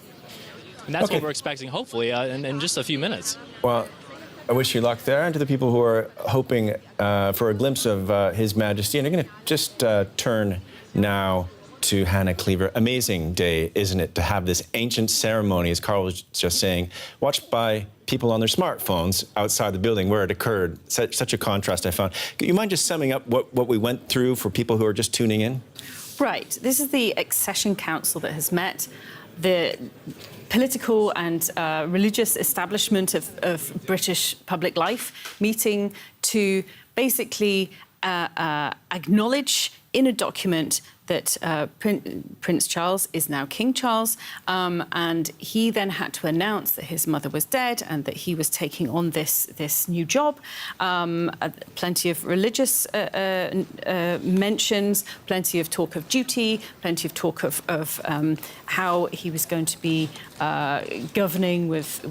And that's what we're expecting, hopefully, in just a few minutes. Well, I wish you luck there, and to the people who are hoping for a glimpse of His Majesty. And I'm going to just turn now to Hannah Cleaver. Amazing day, isn't it, to have this ancient ceremony, as Carl was just saying, watched by people on their smartphones outside the building where it occurred. Such a contrast, I found. Do you mind just summing up what we went through for people who are just tuning in? Right. This is the Accession Council that has met. The political and religious establishment of British public life meeting to basically acknowledge in a document that Prince Charles is now King Charles, and he then had to announce that his mother was dead and that he was taking on this new job. Plenty of religious mentions, plenty of talk of duty, plenty of talk of how he was going to be governing with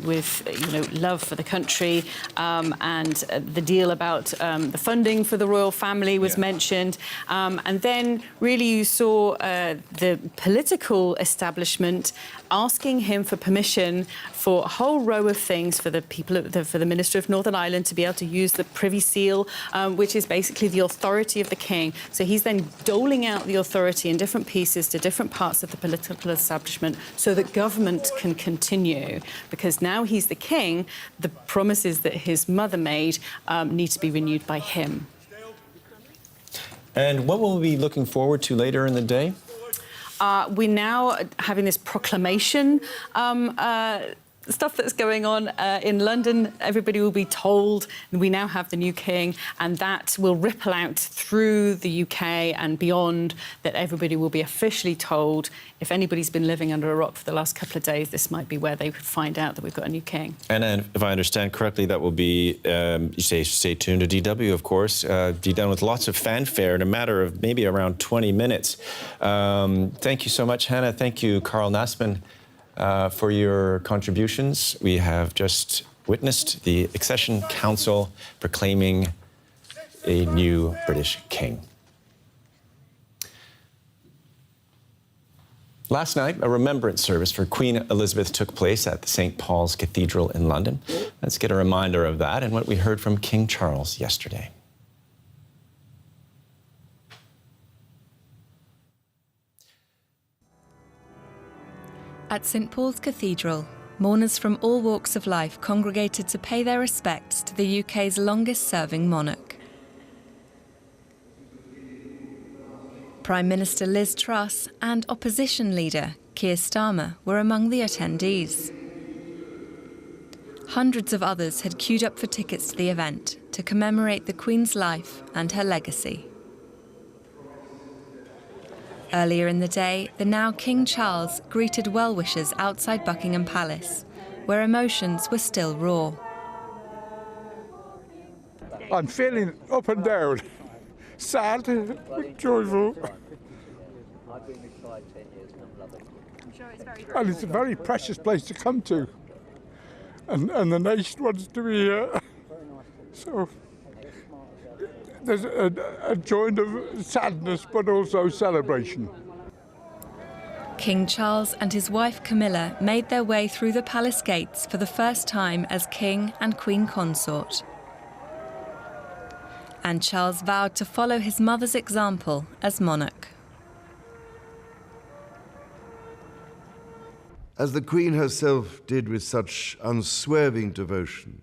love for the country, and the deal about the funding for the royal family was mentioned, and then really you saw the political establishment asking him for permission for a whole row of things for the people, for the Minister of Northern Ireland to be able to use the Privy Seal, which is basically the authority of the king. So he's then doling out the authority in different pieces to different parts of the political establishment so that government can continue. Because now he's the king, the promises that his mother made need to be renewed by him. And what will we be looking forward to later in the day? We're now having this proclamation stuff that's going on in London. Everybody will be told we now have the new king, and that will ripple out through the UK and beyond, that everybody will be officially told. If anybody's been living under a rock for the last couple of days, this might be where they could find out that we've got a new king. And if I understand correctly, that will be, you say, stay tuned to DW, of course, be done with lots of fanfare in a matter of maybe around 20 minutes. Thank you so much, Hannah. Thank you, Carl Nassman, for your contributions. We have just witnessed the Accession Council proclaiming a new British king. Last night, a remembrance service for Queen Elizabeth took place at the St. Paul's Cathedral in London. Let's get a reminder of that and what we heard from King Charles yesterday. At St. Paul's Cathedral, mourners from all walks of life congregated to pay their respects to the UK's longest-serving monarch. Prime Minister Liz Truss and opposition leader Keir Starmer were among the attendees. Hundreds of others had queued up for tickets to the event to commemorate the Queen's life and her legacy. Earlier in the day, the now King Charles greeted well-wishers outside Buckingham Palace, where emotions were still raw. I'm feeling up and down, sad, joyful. I've been retired 10 years and I'm loving it. I'm sure it's very And it's a very precious place to come to. And the nation wants to be here. So there's a joint of sadness, but also celebration. King Charles and his wife Camilla made their way through the palace gates for the first time as king and queen consort. And Charles vowed to follow his mother's example as monarch. As the Queen herself did with such unswerving devotion,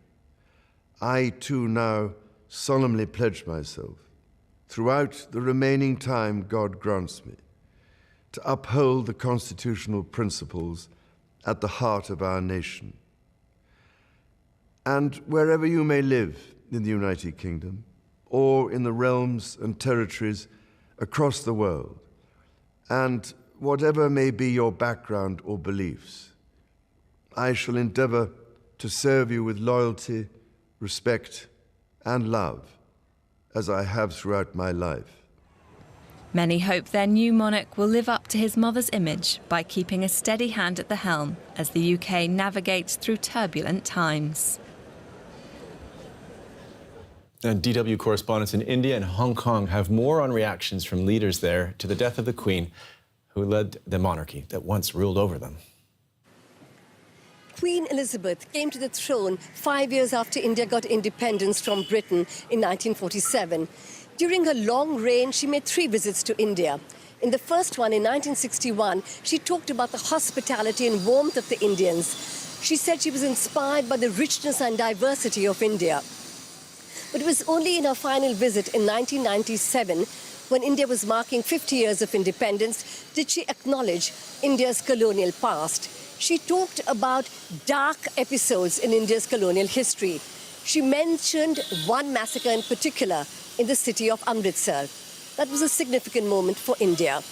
I too now solemnly pledge myself, throughout the remaining time God grants me, to uphold the constitutional principles at the heart of our nation. And wherever you may live in the United Kingdom, or in the realms and territories across the world. And whatever may be your background or beliefs, I shall endeavour to serve you with loyalty, respect, and love, as I have throughout my life. Many hope their new monarch will live up to his mother's image by keeping a steady hand at the helm as the UK navigates through turbulent times. And DW correspondents in India and Hong Kong have more on reactions from leaders there to the death of the Queen, who led the monarchy that once ruled over them. Queen Elizabeth came to the throne 5 years after India got independence from Britain in 1947. During her long reign, she made 3 visits to India. In the first one, in 1961, she talked about the hospitality and warmth of the Indians. She said she was inspired by the richness and diversity of India. But it was only in her final visit in 1997, when India was marking 50 years of independence, did she acknowledge India's colonial past. She talked about dark episodes in India's colonial history. She mentioned one massacre in particular in the city of Amritsar. That was a significant moment for India.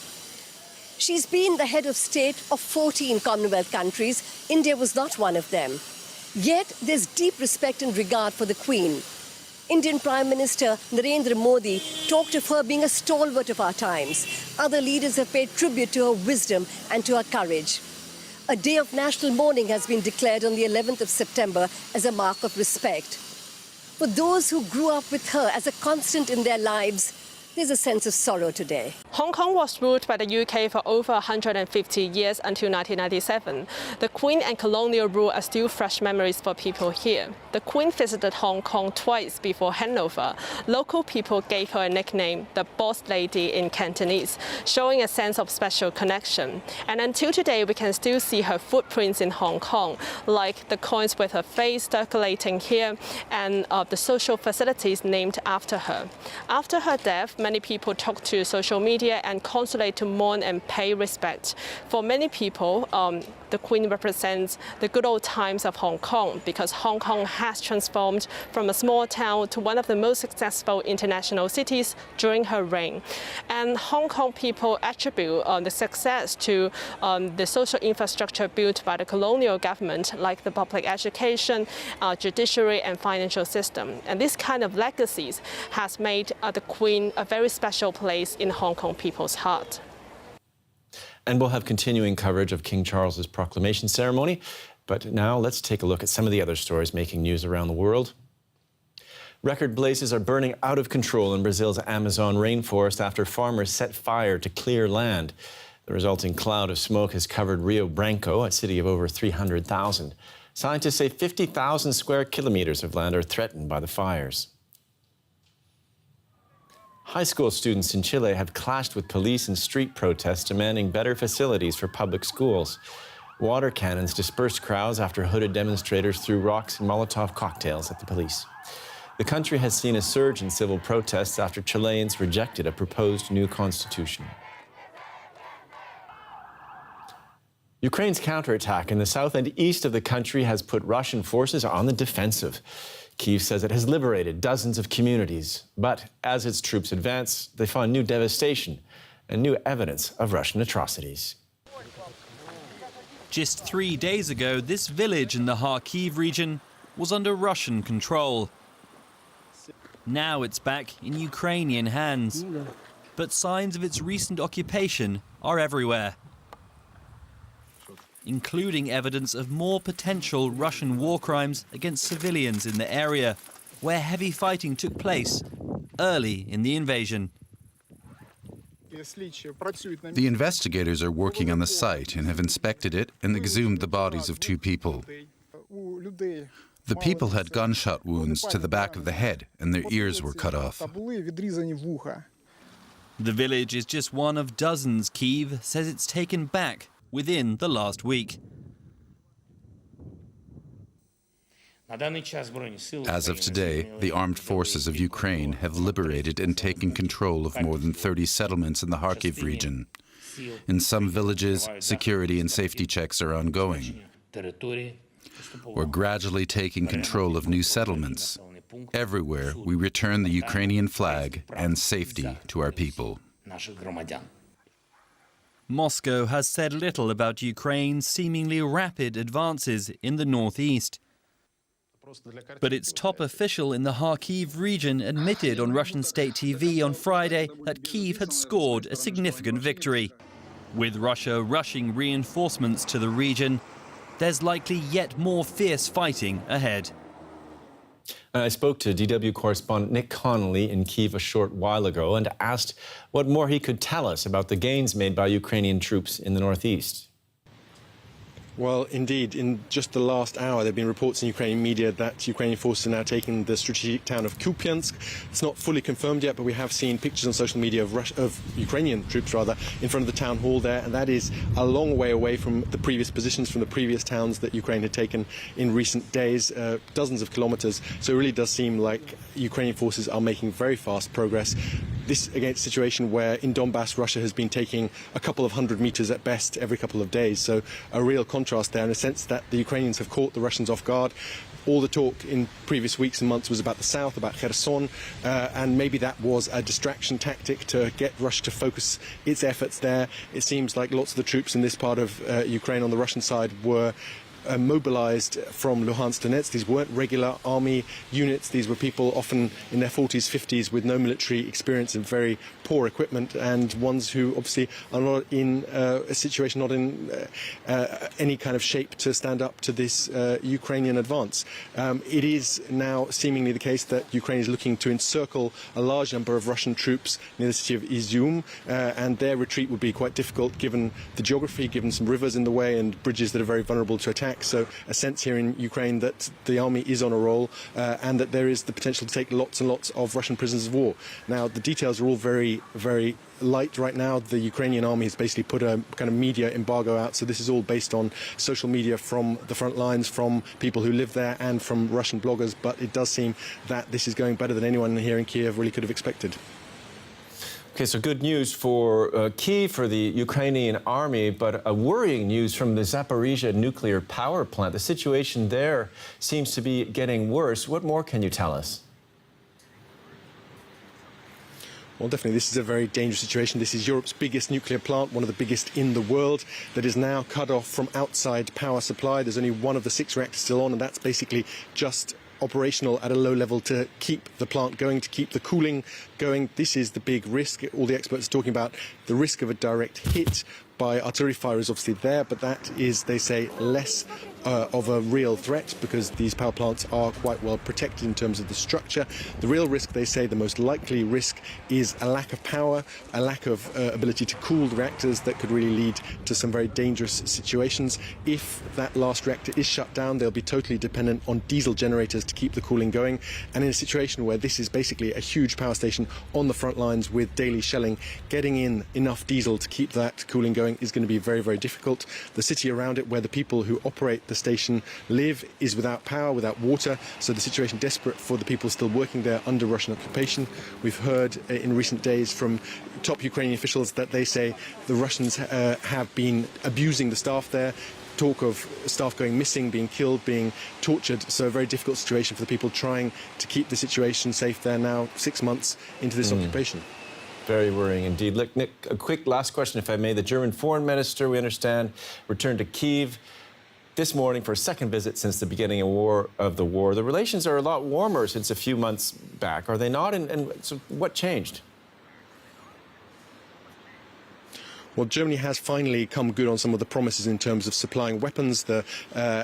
She's been the head of state of 14 Commonwealth countries. India was not one of them. Yet there's deep respect and regard for the Queen. Indian Prime Minister Narendra Modi talked of her being a stalwart of our times. Other leaders have paid tribute to her wisdom and to her courage. A day of national mourning has been declared on the 11th of September as a mark of respect. For those who grew up with her as a constant in their lives, there's a sense of sorrow today. Hong Kong was ruled by the UK for over 150 years until 1997. The Queen and colonial rule are still fresh memories for people here. The Queen visited Hong Kong twice before handover. Local people gave her a nickname, the Boss Lady in Cantonese, showing a sense of special connection. And until today, we can still see her footprints in Hong Kong, like the coins with her face circulating here and the social facilities named after her. After her death, many people took to social media and consulate to mourn and pay respect. For many people, the Queen represents the good old times of Hong Kong, because Hong Kong has transformed from a small town to one of the most successful international cities during her reign. And Hong Kong people attribute the success to the social infrastructure built by the colonial government, like the public education, judiciary and financial system. And this kind of legacies has made the Queen a very special place in Hong Kong people's heart. And we'll have continuing coverage of King Charles's proclamation ceremony. But now let's take a look at some of the other stories making news around the world. Record blazes are burning out of control in Brazil's Amazon rainforest after farmers set fire to clear land. The resulting cloud of smoke has covered Rio Branco, a city of over 300,000. Scientists say 50,000 square kilometers of land are threatened by the fires. High school students in Chile have clashed with police in street protests demanding better facilities for public schools. Water cannons dispersed crowds after hooded demonstrators threw rocks and Molotov cocktails at the police. The country has seen a surge in civil protests after Chileans rejected a proposed new constitution. Ukraine's counterattack in the south and east of the country has put Russian forces on the defensive. Kyiv says it has liberated dozens of communities, but as its troops advance, they find new devastation and new evidence of Russian atrocities. Just 3 days ago, this village in the Kharkiv region was under Russian control. Now it's back in Ukrainian hands, but signs of its recent occupation are everywhere, including evidence of more potential Russian war crimes against civilians in the area, where heavy fighting took place early in the invasion. The investigators are working on the site and have inspected it and exhumed the bodies of 2 people. The people had gunshot wounds to the back of the head and their ears were cut off. The village is just one of dozens Kyiv says it's taken back within the last week. As of today, the armed forces of Ukraine have liberated and taken control of more than 30 settlements in the Kharkiv region. In some villages, security and safety checks are ongoing. We're gradually taking control of new settlements, Everywhere, we return the Ukrainian flag and safety to our people. Moscow has said little about Ukraine's seemingly rapid advances in the northeast. But its top official in the Kharkiv region admitted on Russian state TV on Friday that Kyiv had scored a significant victory. With Russia rushing reinforcements to the region, there's likely yet more fierce fighting ahead. I spoke to DW correspondent Nick Connolly in Kyiv a short while ago and asked what more he could tell us about the gains made by Ukrainian troops in the northeast. Well, indeed, in just the last hour, there have been reports in Ukrainian media that Ukrainian forces are now taking the strategic town of Kupiansk. It's not fully confirmed yet, but we have seen pictures on social media of Ukrainian troops, in front of the town hall there, and that is a long way away from the previous positions, from the previous towns that Ukraine had taken in recent days, dozens of kilometers. So it really does seem like Ukrainian forces are making very fast progress. This against a situation where in Donbass, Russia has been taking a couple of hundred meters at best every couple of days. So a real contrast there in a sense that the Ukrainians have caught the Russians off guard. All the talk in previous weeks and months was about the south, about Kherson, and maybe that was a distraction tactic to get Russia to focus its efforts there. It seems like lots of the troops in this part of Ukraine on the Russian side were mobilized from Luhansk Donetsk. These weren't regular army units. These were people often in their 40s, 50s with no military experience and very poor equipment, and ones who obviously are not in a situation, not in any kind of shape to stand up to this Ukrainian advance. It is now seemingly the case that Ukraine is looking to encircle a large number of Russian troops near the city of Izium, and their retreat would be quite difficult given the geography, given some rivers in the way and bridges that are very vulnerable to attack. So a sense here in Ukraine that the army is on a roll and that there is the potential to take lots and lots of Russian prisoners of war. Now, the details are all very, very light right now. The Ukrainian army has basically put a kind of media embargo out. So this is all based on social media from the front lines, from people who live there and from Russian bloggers. But it does seem that this is going better than anyone here in Kiev really could have expected. Okay, so good news for Kyiv, for the Ukrainian army, but a worrying news from the Zaporizhzhia nuclear power plant. The situation there seems to be getting worse. What more can you tell us? Well, definitely, this is a very dangerous situation. This is Europe's biggest nuclear plant, one of the biggest in the world, that is now cut off from outside power supply. There's only one of the 6 reactors still on, and that's basically just operational at a low level to keep the plant going, to keep the cooling going. This is the big risk. All the experts are talking about the risk of a direct hit by artillery fire is obviously there, but that is, they say, less of a real threat because these power plants are quite well protected in terms of the structure. The real risk, they say, the most likely risk is a lack of power, a lack of ability to cool the reactors that could really lead to some very dangerous situations. If that last reactor is shut down, they'll be totally dependent on diesel generators to keep the cooling going. And in a situation where this is basically a huge power station on the front lines with daily shelling, getting in enough diesel to keep that cooling going is going to be very, very difficult. The city around it, where the people who operate the station live, is without power, without water, so the situation desperate for the people still working there under Russian occupation. We've heard in recent days from top Ukrainian officials that they say the Russians have been abusing the staff there. Talk of staff going missing, being killed, being tortured. So a very difficult situation for the people trying to keep the situation safe there now, 6 months into this occupation. Very worrying indeed. Look, Nick, a quick last question, if I may. The German foreign minister, we understand, returned to Kyiv this morning for a second visit since the beginning of the war. The relations are a lot warmer since a few months back, are they not? And so what changed? Well, Germany has finally come good on some of the promises in terms of supplying weapons. The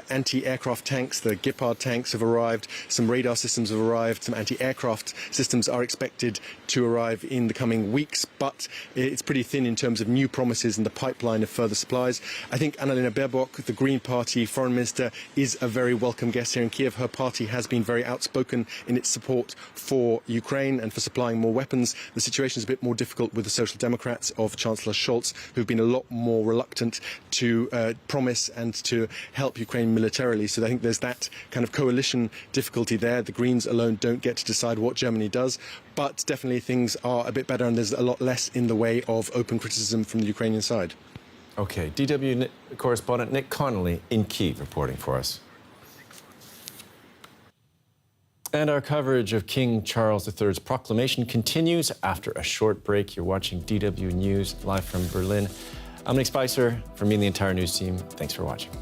anti-aircraft tanks, the Gepard tanks have arrived. Some radar systems have arrived. Some anti-aircraft systems are expected to arrive in the coming weeks. But it's pretty thin in terms of new promises and the pipeline of further supplies. I think Annalena Baerbock, the Green Party foreign minister, is a very welcome guest here in Kiev. Her party has been very outspoken in its support for Ukraine and for supplying more weapons. The situation is a bit more difficult with the Social Democrats of Chancellor Scholz, who've been a lot more reluctant to promise and to help Ukraine militarily. So I think there's that kind of coalition difficulty there. The Greens alone don't get to decide what Germany does, but definitely things are a bit better and there's a lot less in the way of open criticism from the Ukrainian side. Okay, DW correspondent Nick Connolly in Kyiv reporting for us. And our coverage of King Charles III's proclamation continues after a short break. You're watching DW News live from Berlin. I'm Nick Spicer. From me and the entire news team, thanks for watching.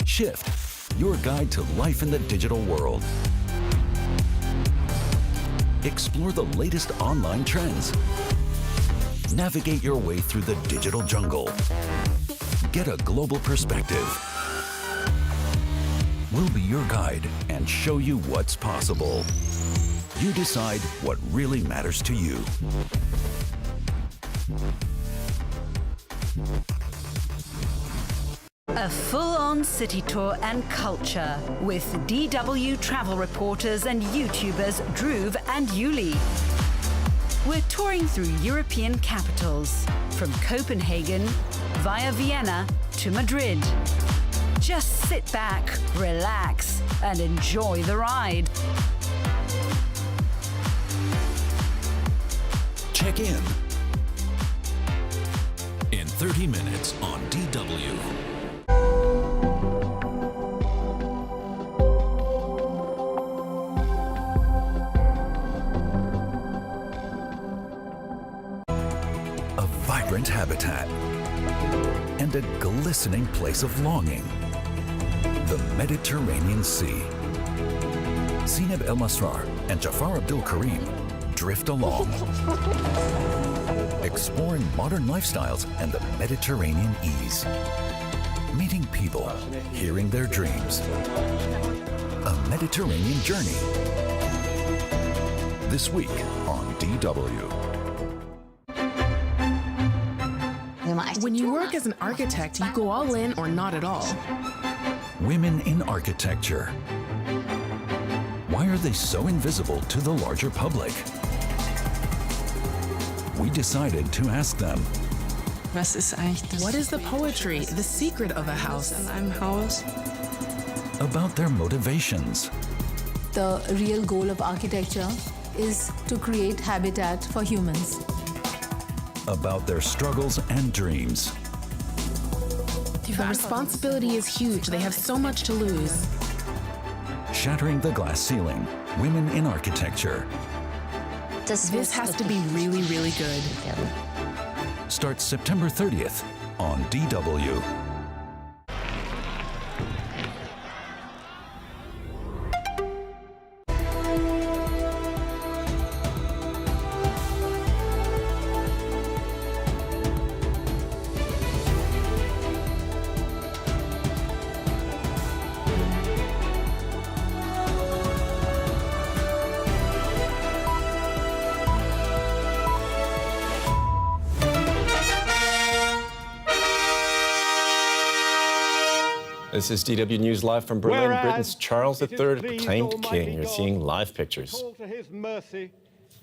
Shift, your guide to life in the digital world. Explore the latest online trends. Navigate your way through the digital jungle. Get a global perspective. We'll be your guide and show you what's possible. You decide what really matters to you. A full-on city tour and culture with DW travel reporters and YouTubers Dhruv and Yuli. We're touring through European capitals, from Copenhagen via Vienna to Madrid. Just sit back, relax, and enjoy the ride. Check in 30 minutes on DW. A vibrant habitat and a glistening place of longing. The Mediterranean Sea. Zineb El Masrar and Jafar Abdul Karim drift along, exploring modern lifestyles and the Mediterranean ease. Meeting people, hearing their dreams. A Mediterranean journey. This week on DW. When you work as an architect, you go all in or not at all. Women in architecture. Why are they so invisible to the larger public? We decided to ask them. What is the poetry, the secret of a house? About their motivations. The real goal of architecture is to create habitat for humans. About their struggles and dreams. The responsibility is huge. They have so much to lose. Shattering the glass ceiling. Women in architecture. This has to be really, really good. Starts September 30th on DW. This is DW News live from Berlin. Whereas Britain's Charles III proclaimed king. You're seeing live pictures. Call to his mercy,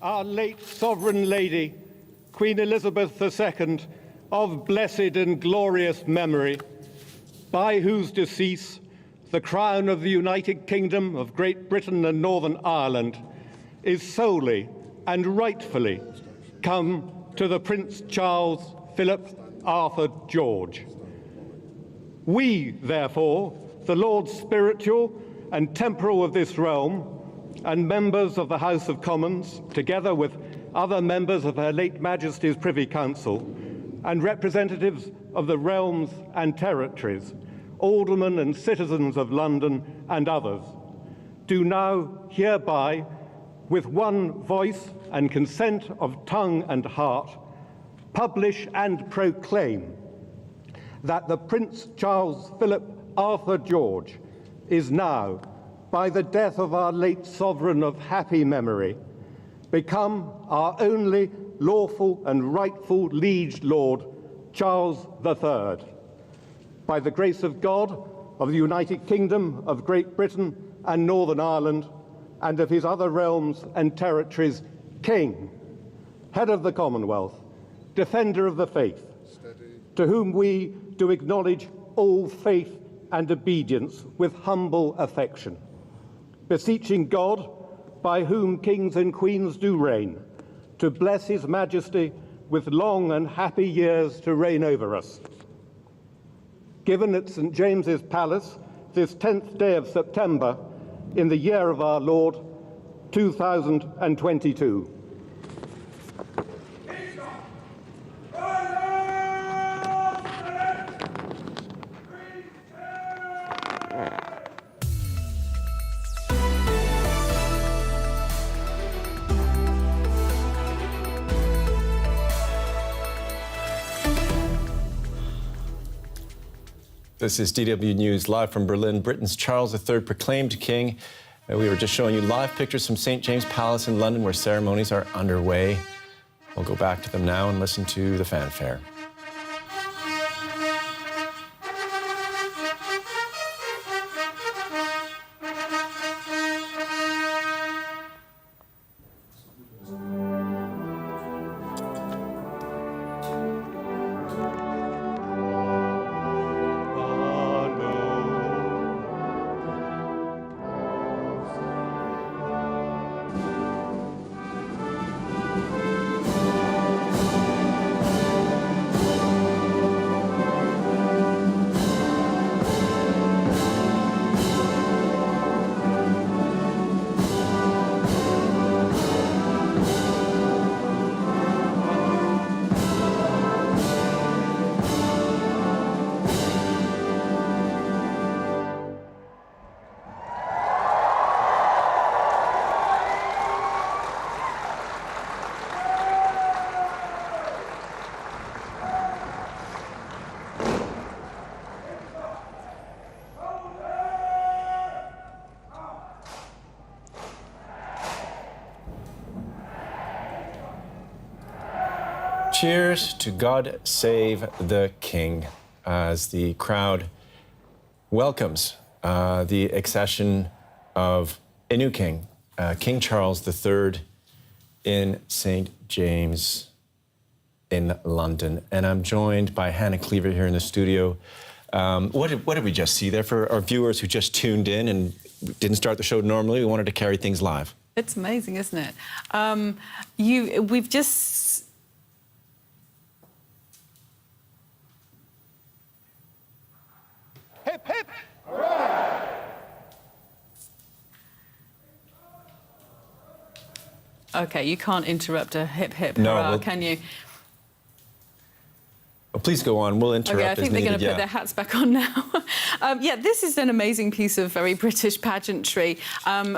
our late sovereign lady, Queen Elizabeth II, of blessed and glorious memory, by whose decease the crown of the United Kingdom of Great Britain and Northern Ireland is solely and rightfully come to the Prince Charles Philip Arthur George. We, therefore, the Lords Spiritual and temporal of this realm, and members of the House of Commons, together with other members of Her late Majesty's Privy Council, and representatives of the realms and territories, aldermen and citizens of London and others, do now hereby, with one voice and consent of tongue and heart, publish and proclaim that the Prince Charles Philip Arthur George is now, by the death of our late sovereign of happy memory, become our only lawful and rightful liege lord, Charles III. By the grace of God, of the United Kingdom of Great Britain and Northern Ireland, and of his other realms and territories, King, head of the Commonwealth, defender of the faith, to whom we do acknowledge all faith and obedience with humble affection, beseeching God, by whom kings and queens do reign, to bless his majesty with long and happy years to reign over us. Given at St. James's Palace this 10th day of September in the year of our Lord, 2022. This is DW News live from Berlin. Britain's Charles III proclaimed king. We were just showing you live pictures from St. James's Palace in London where ceremonies are underway. We'll go back to them now and listen to the fanfare. Cheers to God Save the King as the crowd welcomes the accession of a new king, King Charles III, in St. James in London. And I'm joined by Hannah Cleaver here in the studio. What did we just see there for our viewers who just tuned in and didn't start the show normally? We wanted to carry things live. It's amazing, isn't it? We've just... Hip, hip! Hooray! Okay, you can't interrupt a hip, hip, No, hurrah, can you? Well, please go on. We'll interrupt. Okay, I think they're going to put their hats back on now. Yeah, this is an amazing piece of very British pageantry.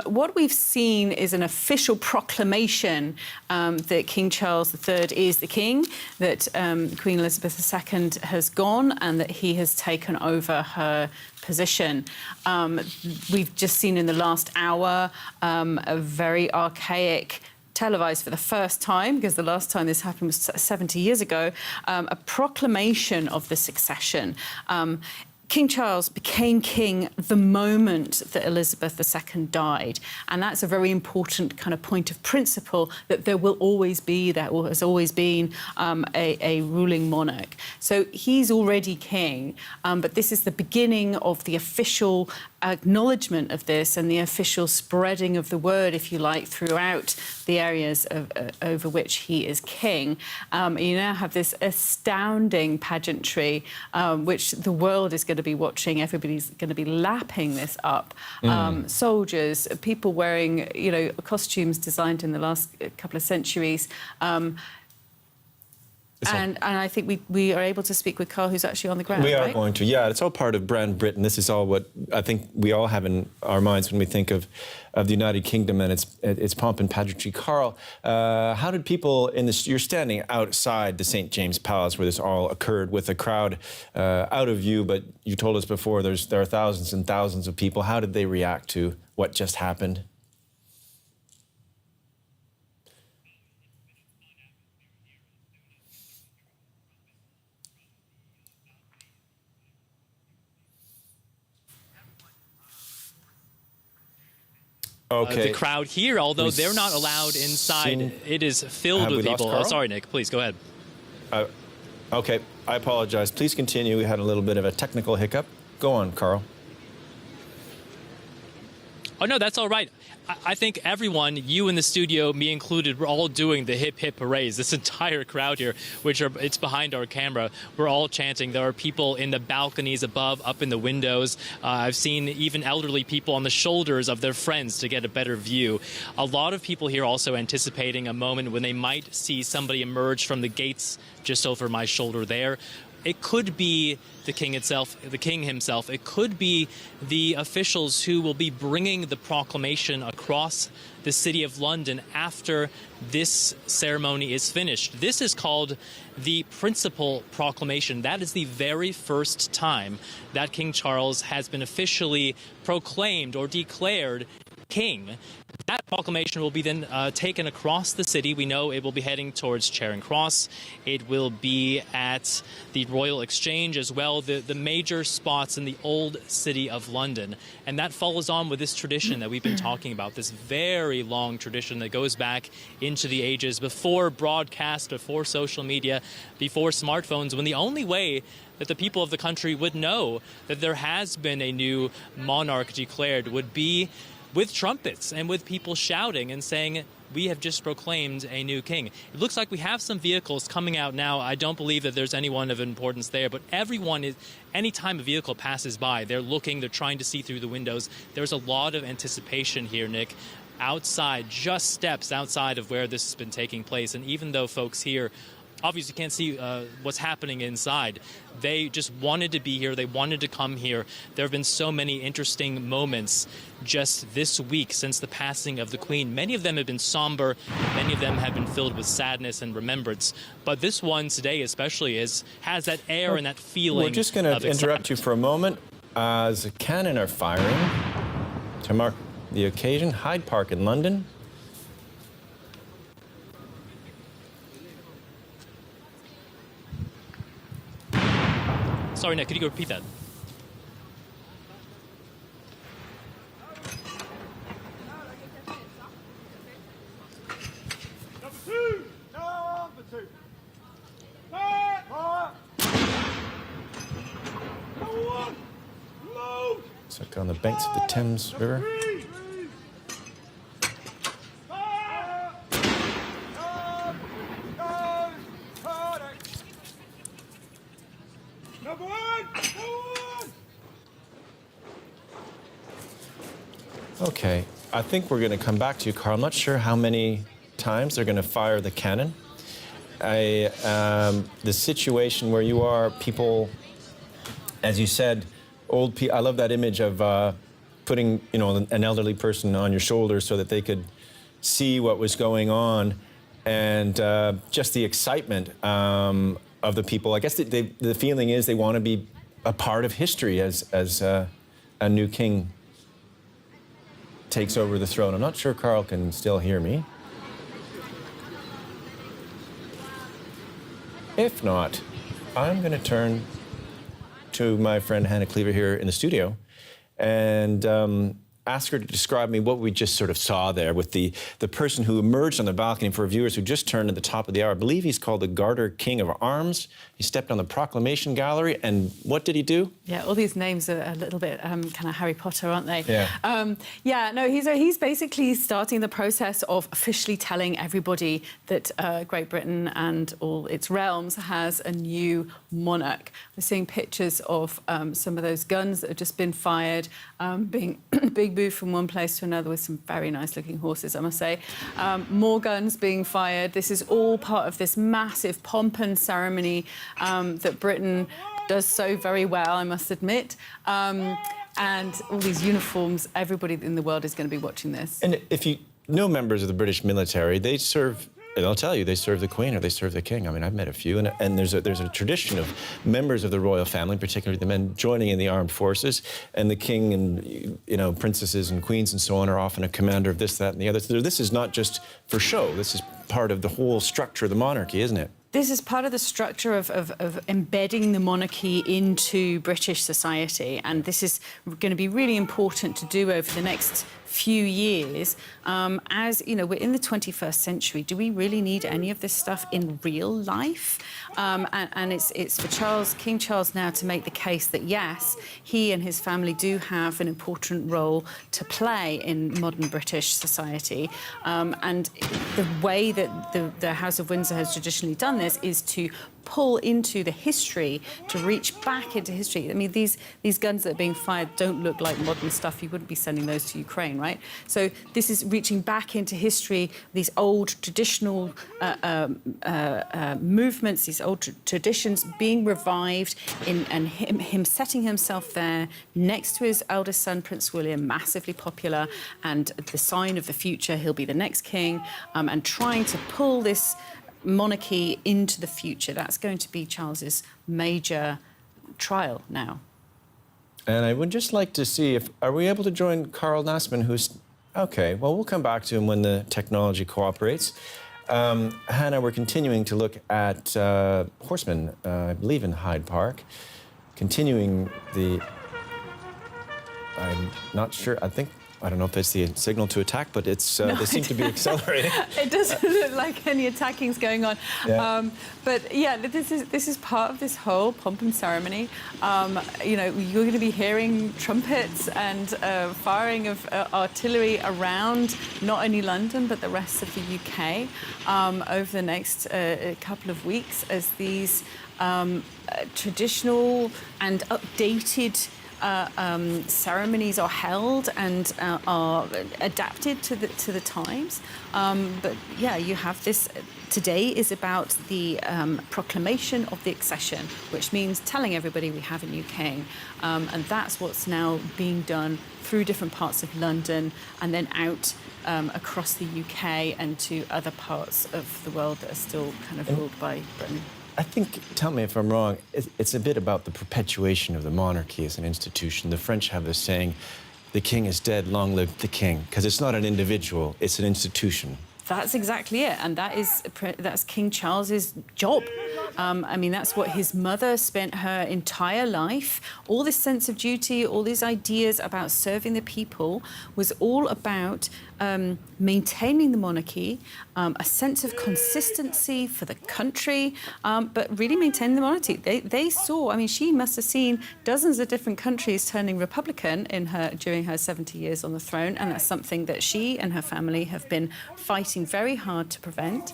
What we've seen is an official proclamation that King Charles III is the king, that Queen Elizabeth II has gone and that he has taken over her position. We've just seen in the last hour a very archaic, televised for the first time, because the last time this happened was 70 years ago, a proclamation of the succession. King Charles became king the moment that Elizabeth II died. And that's a very important kind of point of principle, that there will always be, there has always been a ruling monarch. So he's already king, but this is the beginning of the official acknowledgement of this and the official spreading of the word, if you like, throughout the areas over which he is king. You now have this astounding pageantry, which the world is going to be watching. Everybody's going to be lapping this up. Soldiers, people wearing, you know, costumes designed in the last couple of centuries. And I think we are able to speak with Carl, who's actually on the ground, We are right? going to, yeah. It's all part of Brand Britain. This is all what I think we all have in our minds when we think of the United Kingdom and its pomp and pageantry. Carl, how did people in this? You're standing outside the St. James Palace where this all occurred, with a crowd out of view. But you told us before there are thousands and thousands of people. How did they react to what just happened? Okay. The crowd here, although they're not allowed inside, it is filled with people. Oh, sorry, Nick. Please go ahead. Okay, I apologize. Please continue. We had a little bit of a technical hiccup. Go on, Carl. Oh, no, that's all right. I think everyone, you in the studio, me included, we're all doing the hip, hip hoorays. This entire crowd here, it's behind our camera, we're all chanting. There are people in the balconies above, up in the windows. I've seen even elderly people on the shoulders of their friends to get a better view. A lot of people here also anticipating a moment when they might see somebody emerge from the gates just over my shoulder there. It could be the king himself. It could be the officials who will be bringing the proclamation across the City of London after this ceremony is finished. This is called the Principal Proclamation. That is the very first time that King Charles has been officially proclaimed or declared king. That proclamation will be then taken across the city. We know it will be heading towards Charing Cross. It will be at the Royal Exchange as well, the major spots in the old city of London. And that follows on with this tradition that we've been talking about, this very long tradition that goes back into the ages before broadcast, before social media, before smartphones, when the only way that the people of the country would know that there has been a new monarch declared would be with trumpets and with people shouting and saying, we have just proclaimed a new king. It looks like we have some vehicles coming out now. I don't believe that there's anyone of importance there, but everyone is, anytime a vehicle passes by, they're looking, they're trying to see through the windows. There's a lot of anticipation here, Nick, outside, just steps outside of where this has been taking place. And even though folks here obviously can't see what's happening inside, they just wanted to be here. They wanted to come here. There have been so many interesting moments just this week since the passing of the Queen. Many of them have been somber. Many of them have been filled with sadness and remembrance. But this one today especially has that air and that feeling. We're just going to interrupt you for a moment as the cannon are firing to mark the occasion. Hyde Park in London. Sorry, Nick, could you repeat that? It's like on the banks of the Thames River. Okay, I think we're going to come back to you, Carl. I'm not sure how many times they're going to fire the cannon. The situation where you are, people, as you said, old people. I love that image of putting, you know, an elderly person on your shoulder so that they could see what was going on, and just the excitement of the people. I guess the feeling is they want to be a part of history as a new king takes over the throne. I'm not sure Carl can still hear me. If not, I'm going to turn to my friend Hannah Cleaver here in the studio and ask her to describe me what we just sort of saw there with the person who emerged on the balcony. For viewers who just turned at the top of the hour, I believe he's called the Garter King of Arms. He stepped on the Proclamation Gallery, and what did he do? Yeah, all these names are a little bit kind of Harry Potter, aren't they? Yeah. No, he's basically starting the process of officially telling everybody that Great Britain and all its realms has a new monarch. We're seeing pictures of some of those guns that have just been fired, being moved from one place to another with some very nice-looking horses, I must say. More guns being fired. This is all part of this massive pomp and ceremony that Britain does so very well, I must admit. And all these uniforms, everybody in the world is going to be watching this. And if you know members of the British military, they serve, and I'll tell you, they serve the Queen or they serve the King. I mean, I've met a few, and there's a tradition of members of the royal family, particularly the men, joining in the armed forces, and the King and, you know, princesses and queens and so on are often a commander of this, that, and the other. So this is not just for show. This is part of the whole structure of the monarchy, isn't it? This is part of the structure of embedding the monarchy into British society, and this is going to be really important to do over the next few years. As you know, we're in the 21st century. Do we really need any of this stuff in real life? And it's for King Charles now to make the case that yes, he and his family do have an important role to play in modern British society. And the way that the House of Windsor has traditionally done this is to pull into the history, to reach back into history. I mean, these guns that are being fired don't look like modern stuff. You wouldn't be sending those to Ukraine, right? So this is reaching back into history, these old traditional movements, these old traditions being revived, and him setting himself there next to his eldest son, Prince William, massively popular, and the sign of the future, he'll be the next king, and trying to pull this monarchy into the future. That's going to be Charles's major trial now. And I would just like to see if, are we able to join Carl Nassman, who's, okay, well, we'll come back to him when the technology cooperates. Hannah, we're continuing to look at horsemen, I believe in Hyde Park, continuing the, I'm not sure, I don't know if it's the signal to attack, but it's they seem to be accelerating. It doesn't look like any attacking's going on. Yeah. But yeah, this is part of this whole pomp and ceremony. You know, you're going to be hearing trumpets and firing of artillery around not only London but the rest of the UK over the next couple of weeks as these traditional and updated ceremonies are held and are adapted to the times. But yeah, you have this. Today is about the proclamation of the accession, which means telling everybody we have a new king. And that's what's now being done through different parts of London and then out across the UK and to other parts of the world that are still kind of ruled by Britain. I think, tell me if I'm wrong, it's a bit about the perpetuation of the monarchy as an institution. The French have this saying, the king is dead, long live the king, because it's not an individual, it's an institution. That's exactly it, and that's King Charles's job. I mean, that's what his mother spent her entire life. All this sense of duty, all these ideas about serving the people was all about maintaining the monarchy, a sense of consistency for the country, but really maintaining the monarchy. They saw, I mean, she must have seen dozens of different countries turning Republican during her 70 years on the throne, and that's something that she and her family have been fighting very hard to prevent.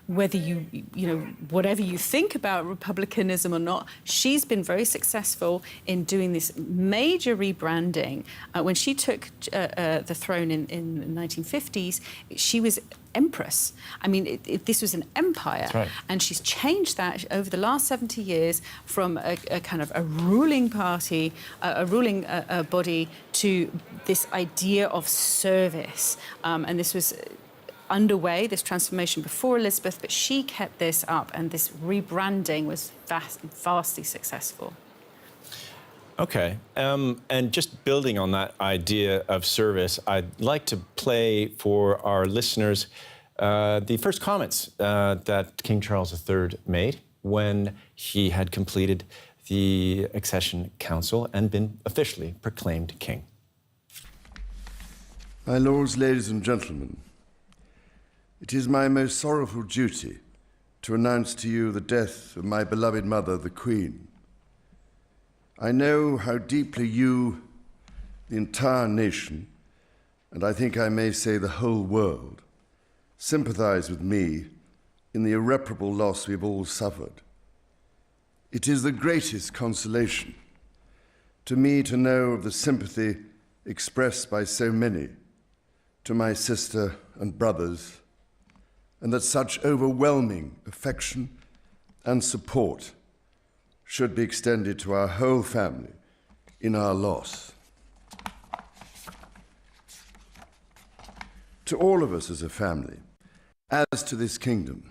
Whether you know, whatever you think about republicanism or not, she's been very successful in doing this major rebranding. When she took the throne in the 1950s, she was empress. I mean, this was an empire. That's right. And she's changed that over the last 70 years from a kind of a ruling party, a ruling body, to this idea of service. And this was underway, this transformation before Elizabeth, but she kept this up, and this rebranding was vastly successful. Okay, and just building on that idea of service, I'd like to play for our listeners the first comments that King Charles III made when he had completed the Accession Council and been officially proclaimed king. My lords, ladies and gentlemen, it is my most sorrowful duty to announce to you the death of my beloved mother, the Queen. I know how deeply you, the entire nation, and I think I may say the whole world, sympathize with me in the irreparable loss we've all suffered. It is the greatest consolation to me to know of the sympathy expressed by so many to my sister and brothers, and that such overwhelming affection and support should be extended to our whole family in our loss. To all of us as a family, as to this kingdom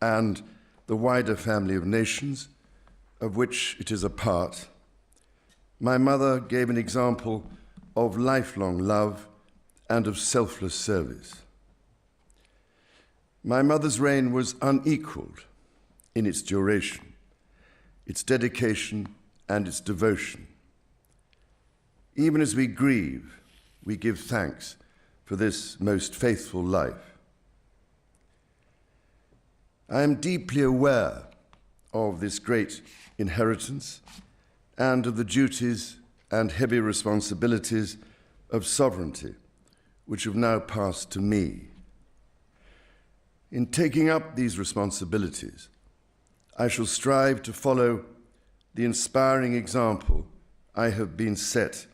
and the wider family of nations of which it is a part, my mother gave an example of lifelong love and of selfless service. My mother's reign was unequaled in its duration, its dedication, and its devotion. Even as we grieve, we give thanks for this most faithful life. I am deeply aware of this great inheritance and of the duties and heavy responsibilities of sovereignty, which have now passed to me. In taking up these responsibilities, I shall strive to follow the inspiring example I have been set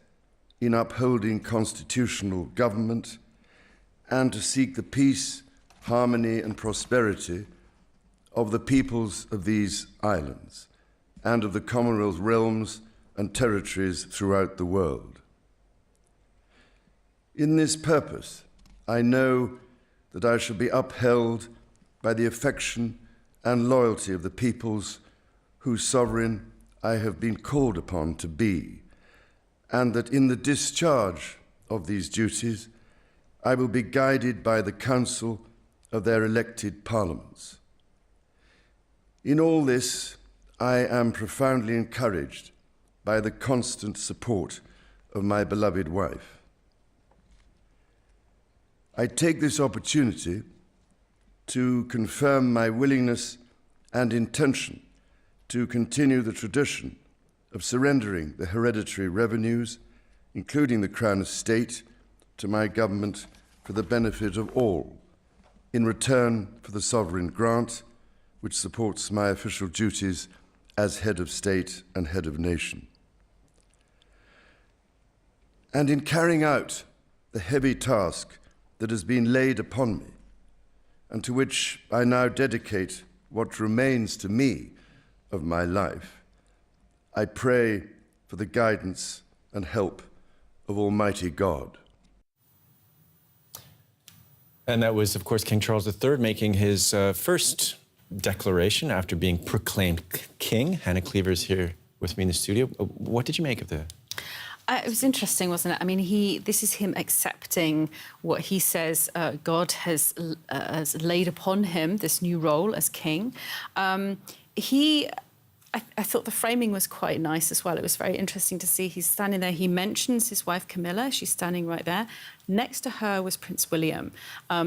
in upholding constitutional government and to seek the peace, harmony, and prosperity of the peoples of these islands and of the Commonwealth realms and territories throughout the world. In this purpose, I know that I shall be upheld by the affection and loyalty of the peoples whose sovereign I have been called upon to be, and that in the discharge of these duties, I will be guided by the counsel of their elected parliaments. In all this, I am profoundly encouraged by the constant support of my beloved wife. I take this opportunity to confirm my willingness and intention to continue the tradition of surrendering the hereditary revenues, including the Crown Estate, to my government for the benefit of all, in return for the sovereign grant, which supports my official duties as head of state and head of nation. And in carrying out the heavy task that has been laid upon me, and to which I now dedicate what remains to me of my life, I pray for the guidance and help of Almighty God. And that was, of course, King Charles III making his first declaration after being proclaimed king. Hannah Cleaver's here with me in the studio. What did you make of the... It was interesting, wasn't it? I mean, this is him accepting what he says God has laid upon him, this new role as king. I thought the framing was quite nice as well. It was very interesting to see. He's standing there. He mentions his wife Camilla. She's standing right there. Next to her was Prince William.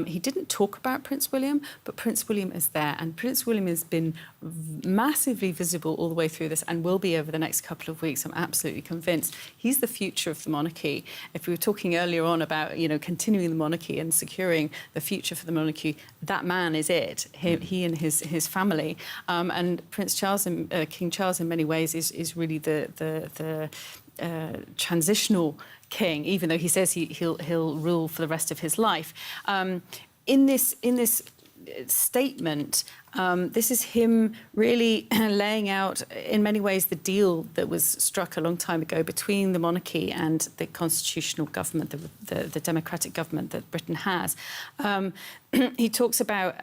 He didn't talk about Prince William, but Prince William is there. And Prince William has been massively visible all the way through this and will be over the next couple of weeks. I'm absolutely convinced. He's the future of the monarchy. If we were talking earlier on about, continuing the monarchy and securing the future for the monarchy, that man is it. He and his family. And Prince Charles, King Charles, in many ways, is really the transitional king, even though he says he'll rule for the rest of his life. In this statement, this is him really laying out, in many ways, the deal that was struck a long time ago between the monarchy and the constitutional government, the democratic government that Britain has. He talks about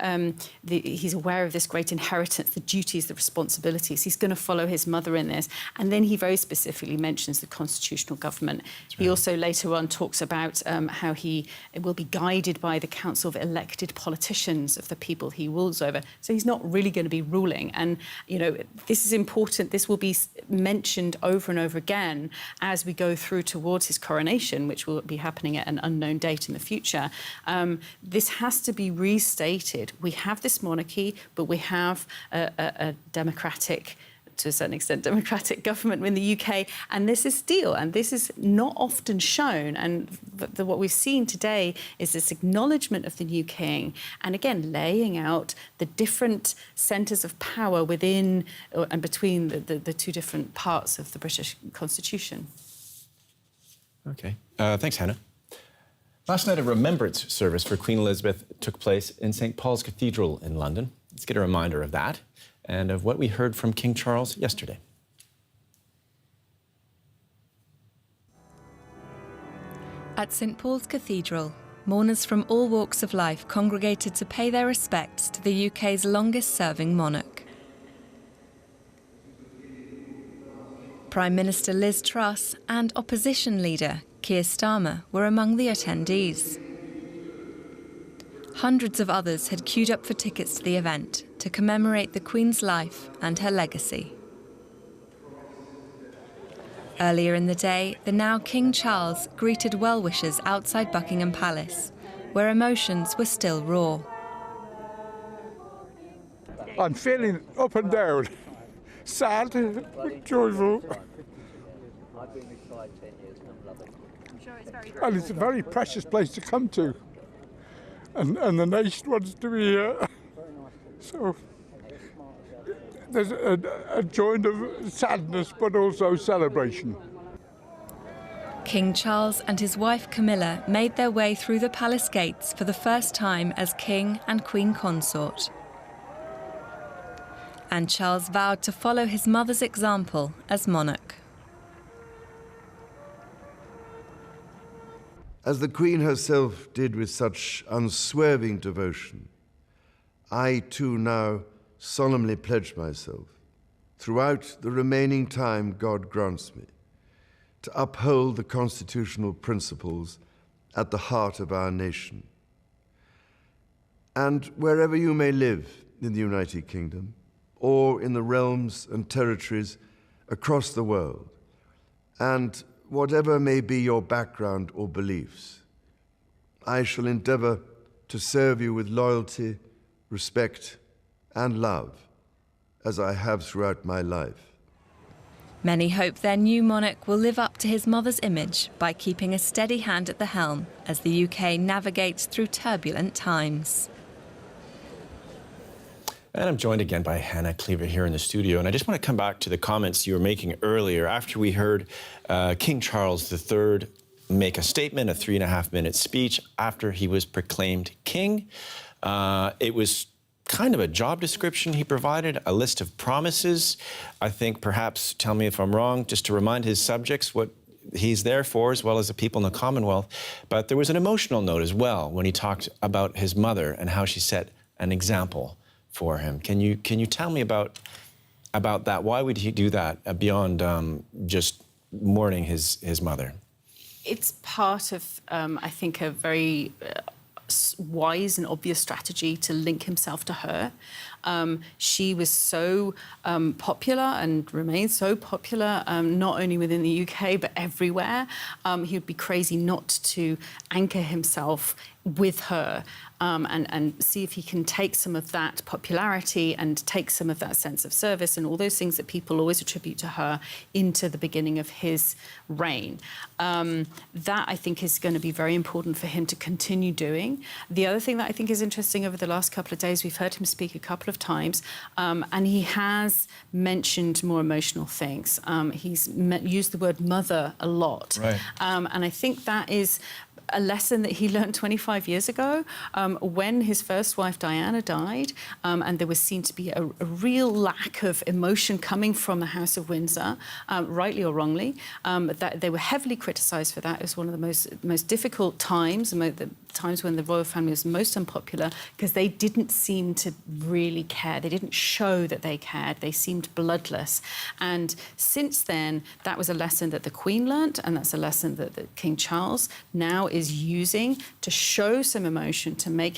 he's aware of this great inheritance, the duties, the responsibilities. He's going to follow his mother in this. And then he very specifically mentions the constitutional government. Right. He also later on talks about how he will be guided by the council of elected politicians of the people he rules over. So he's he's not really going to be ruling. And, you know, this is important. This will be mentioned over and over again as we go through towards his coronation, which will be happening at an unknown date in the future. This has to be restated. We have this monarchy, but we have a democratic, to a certain extent, democratic government in the UK, and this is still, and this is not often shown, and what we've seen today is this acknowledgement of the new king, and again, laying out the different centres of power within and between the two different parts of the British Constitution. Okay. Thanks, Hannah. Last night, a remembrance service for Queen Elizabeth took place in St. Paul's Cathedral in London. Let's get a reminder of that and of what we heard from King Charles yesterday. At St. Paul's Cathedral, mourners from all walks of life congregated to pay their respects to the UK's longest-serving monarch. Prime Minister Liz Truss and opposition leader Keir Starmer were among the attendees. Hundreds of others had queued up for tickets to the event to commemorate the Queen's life and her legacy. Earlier in the day, the now King Charles greeted well-wishers outside Buckingham Palace, where emotions were still raw. I'm feeling up and down, sad, joyful. I've been retired 10 years and I'm loving it. I'm sure it's very And it's a very precious place to come to. And the nation wants to be here. So there's a joint of sadness but also celebration. King Charles and his wife Camilla made their way through the palace gates for the first time as king and queen consort. And Charles vowed to follow his mother's example as monarch. As the Queen herself did with such unswerving devotion, I too now solemnly pledge myself, throughout the remaining time God grants me, to uphold the constitutional principles at the heart of our nation. And wherever you may live in the United Kingdom, or in the realms and territories across the world, and whatever may be your background or beliefs, I shall endeavour to serve you with loyalty, respect, and love, as I have throughout my life. Many hope their new monarch will live up to his mother's image by keeping a steady hand at the helm as the UK navigates through turbulent times. And I'm joined again by Hannah Cleaver here in the studio. And I just want to come back to the comments you were making earlier after we heard King Charles III make a statement, a 3.5-minute speech after he was proclaimed king. It was kind of a job description he provided, a list of promises. I think perhaps, tell me if I'm wrong, just to remind his subjects what he's there for, as well as the people in the Commonwealth. But there was an emotional note as well when he talked about his mother and how she set an example for him. Can you tell me about that? Why would he do that beyond just mourning his mother? It's part of, I think, a very wise and obvious strategy to link himself to her. She was so popular and remains so popular, not only within the UK, but everywhere. He would be crazy not to anchor himself with her and see if he can take some of that popularity and take some of that sense of service and all those things that people always attribute to her into the beginning of his reign. That, I think, is going to be very important for him to continue doing. The other thing that I think is interesting over the last couple of days, we've heard him speak a couple of times, and he has mentioned more emotional things. He's used the word mother a lot. Right. And I think that is a lesson that he learned 25 years ago when his first wife Diana died, and there was seen to be a real lack of emotion coming from the House of Windsor, rightly or wrongly. That they were heavily criticised for that. It was one of the most difficult times, the times when the royal family was most unpopular, because they didn't seem to really care. They didn't show that they cared. They seemed bloodless. And since then, that was a lesson that the Queen learnt, and that's a lesson that King Charles now is is using to show some emotion, to make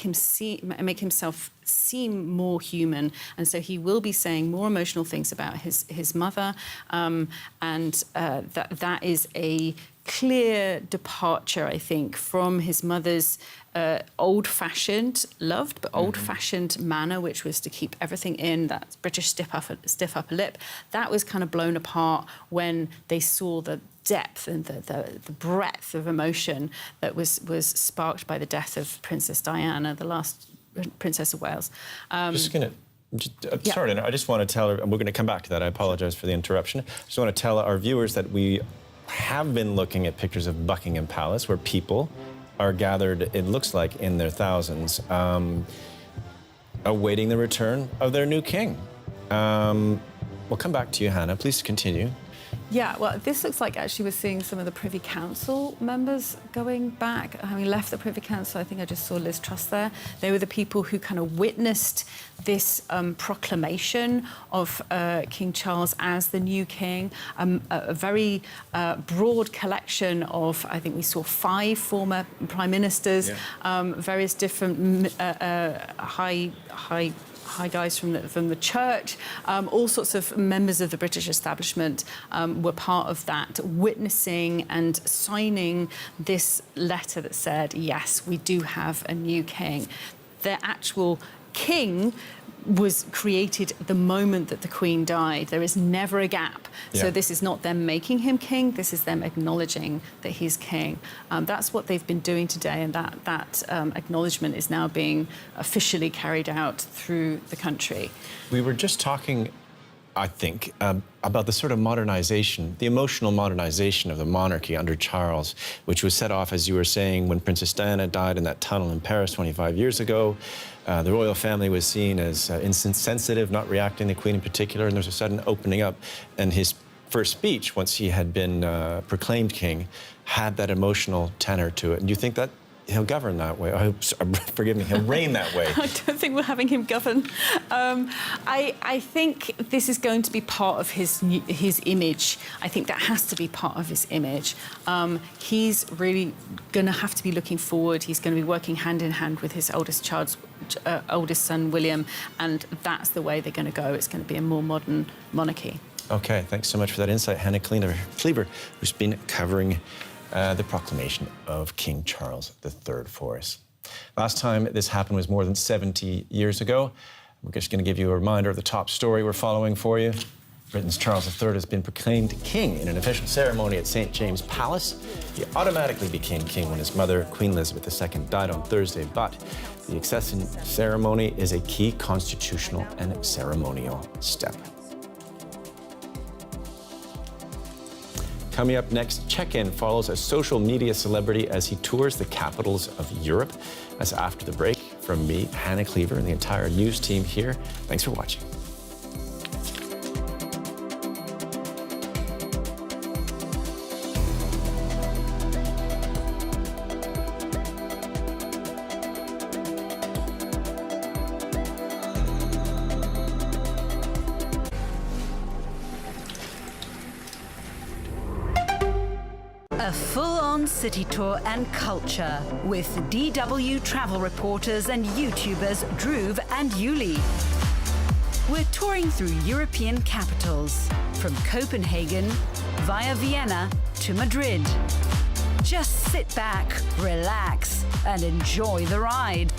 himself seem more human, and so he will be saying more emotional things about his mother, and that is a clear departure, I think, from his mother's old-fashioned, loved but old-fashioned manner, which was to keep everything in, that British stiff upper lip. That was kind of blown apart when they saw the depth and the breadth of emotion that was sparked by the death of Princess Diana, the last Princess of Wales. Sorry, I just want to tell her, and we're going to come back to that, I apologise for the interruption. I just want to tell our viewers that we have been looking at pictures of Buckingham Palace where people are gathered, it looks like, in their thousands, awaiting the return of their new king. We'll come back to you, Hannah. Please continue. Yeah, well, this looks like actually we're seeing some of the Privy Council members going back. Having left the Privy Council, I think I just saw Liz Truss there. They were the people who kind of witnessed this proclamation of King Charles as the new king. A very broad collection of, I think we saw 5 former prime ministers, various different high guys from the church, all sorts of members of the British establishment were part of that, witnessing and signing this letter that said, yes, we do have a new king. The actual king was created the moment that the Queen died. There is never a gap. So this is not them making him king, this is them acknowledging that he's king. That's what they've been doing today, and that acknowledgement is now being officially carried out through the country. We were just talking, I think, about the sort of modernization, the emotional modernization of the monarchy under Charles, which was set off, as you were saying, when Princess Diana died in that tunnel in Paris 25 years ago. The royal family was seen as insensitive, not reacting, the Queen in particular, and there was a sudden opening up. And his first speech, once he had been proclaimed king, had that emotional tenor to it. And do you think that he'll govern that way? I hope, forgive me, he'll reign that way. I don't think we're having him govern. I think this is going to be part of his image. I think that has to be part of his image. He's really going to have to be looking forward. He's going to be working hand in hand with his oldest son, William, and that's the way they're going to go. It's going to be a more modern monarchy. Okay, thanks so much for that insight, Hannah Cleaver, who's been covering the proclamation of King Charles III for us. Last time this happened was more than 70 years ago. We're just going to give you a reminder of the top story we're following for you. Britain's Charles III has been proclaimed king in an official ceremony at St. James' Palace. He automatically became king when his mother, Queen Elizabeth II, died on Thursday, but the accession ceremony is a key constitutional and ceremonial step. Coming up next, Check-In follows a social media celebrity as he tours the capitals of Europe. That's after the break. From me, Hannah Cleaver, and the entire news team here. Thanks for watching. A full-on city tour and culture with DW travel reporters and YouTubers Dhruv and Yuli. We're touring through European capitals, from Copenhagen via Vienna to Madrid. Just sit back, relax, and enjoy the ride.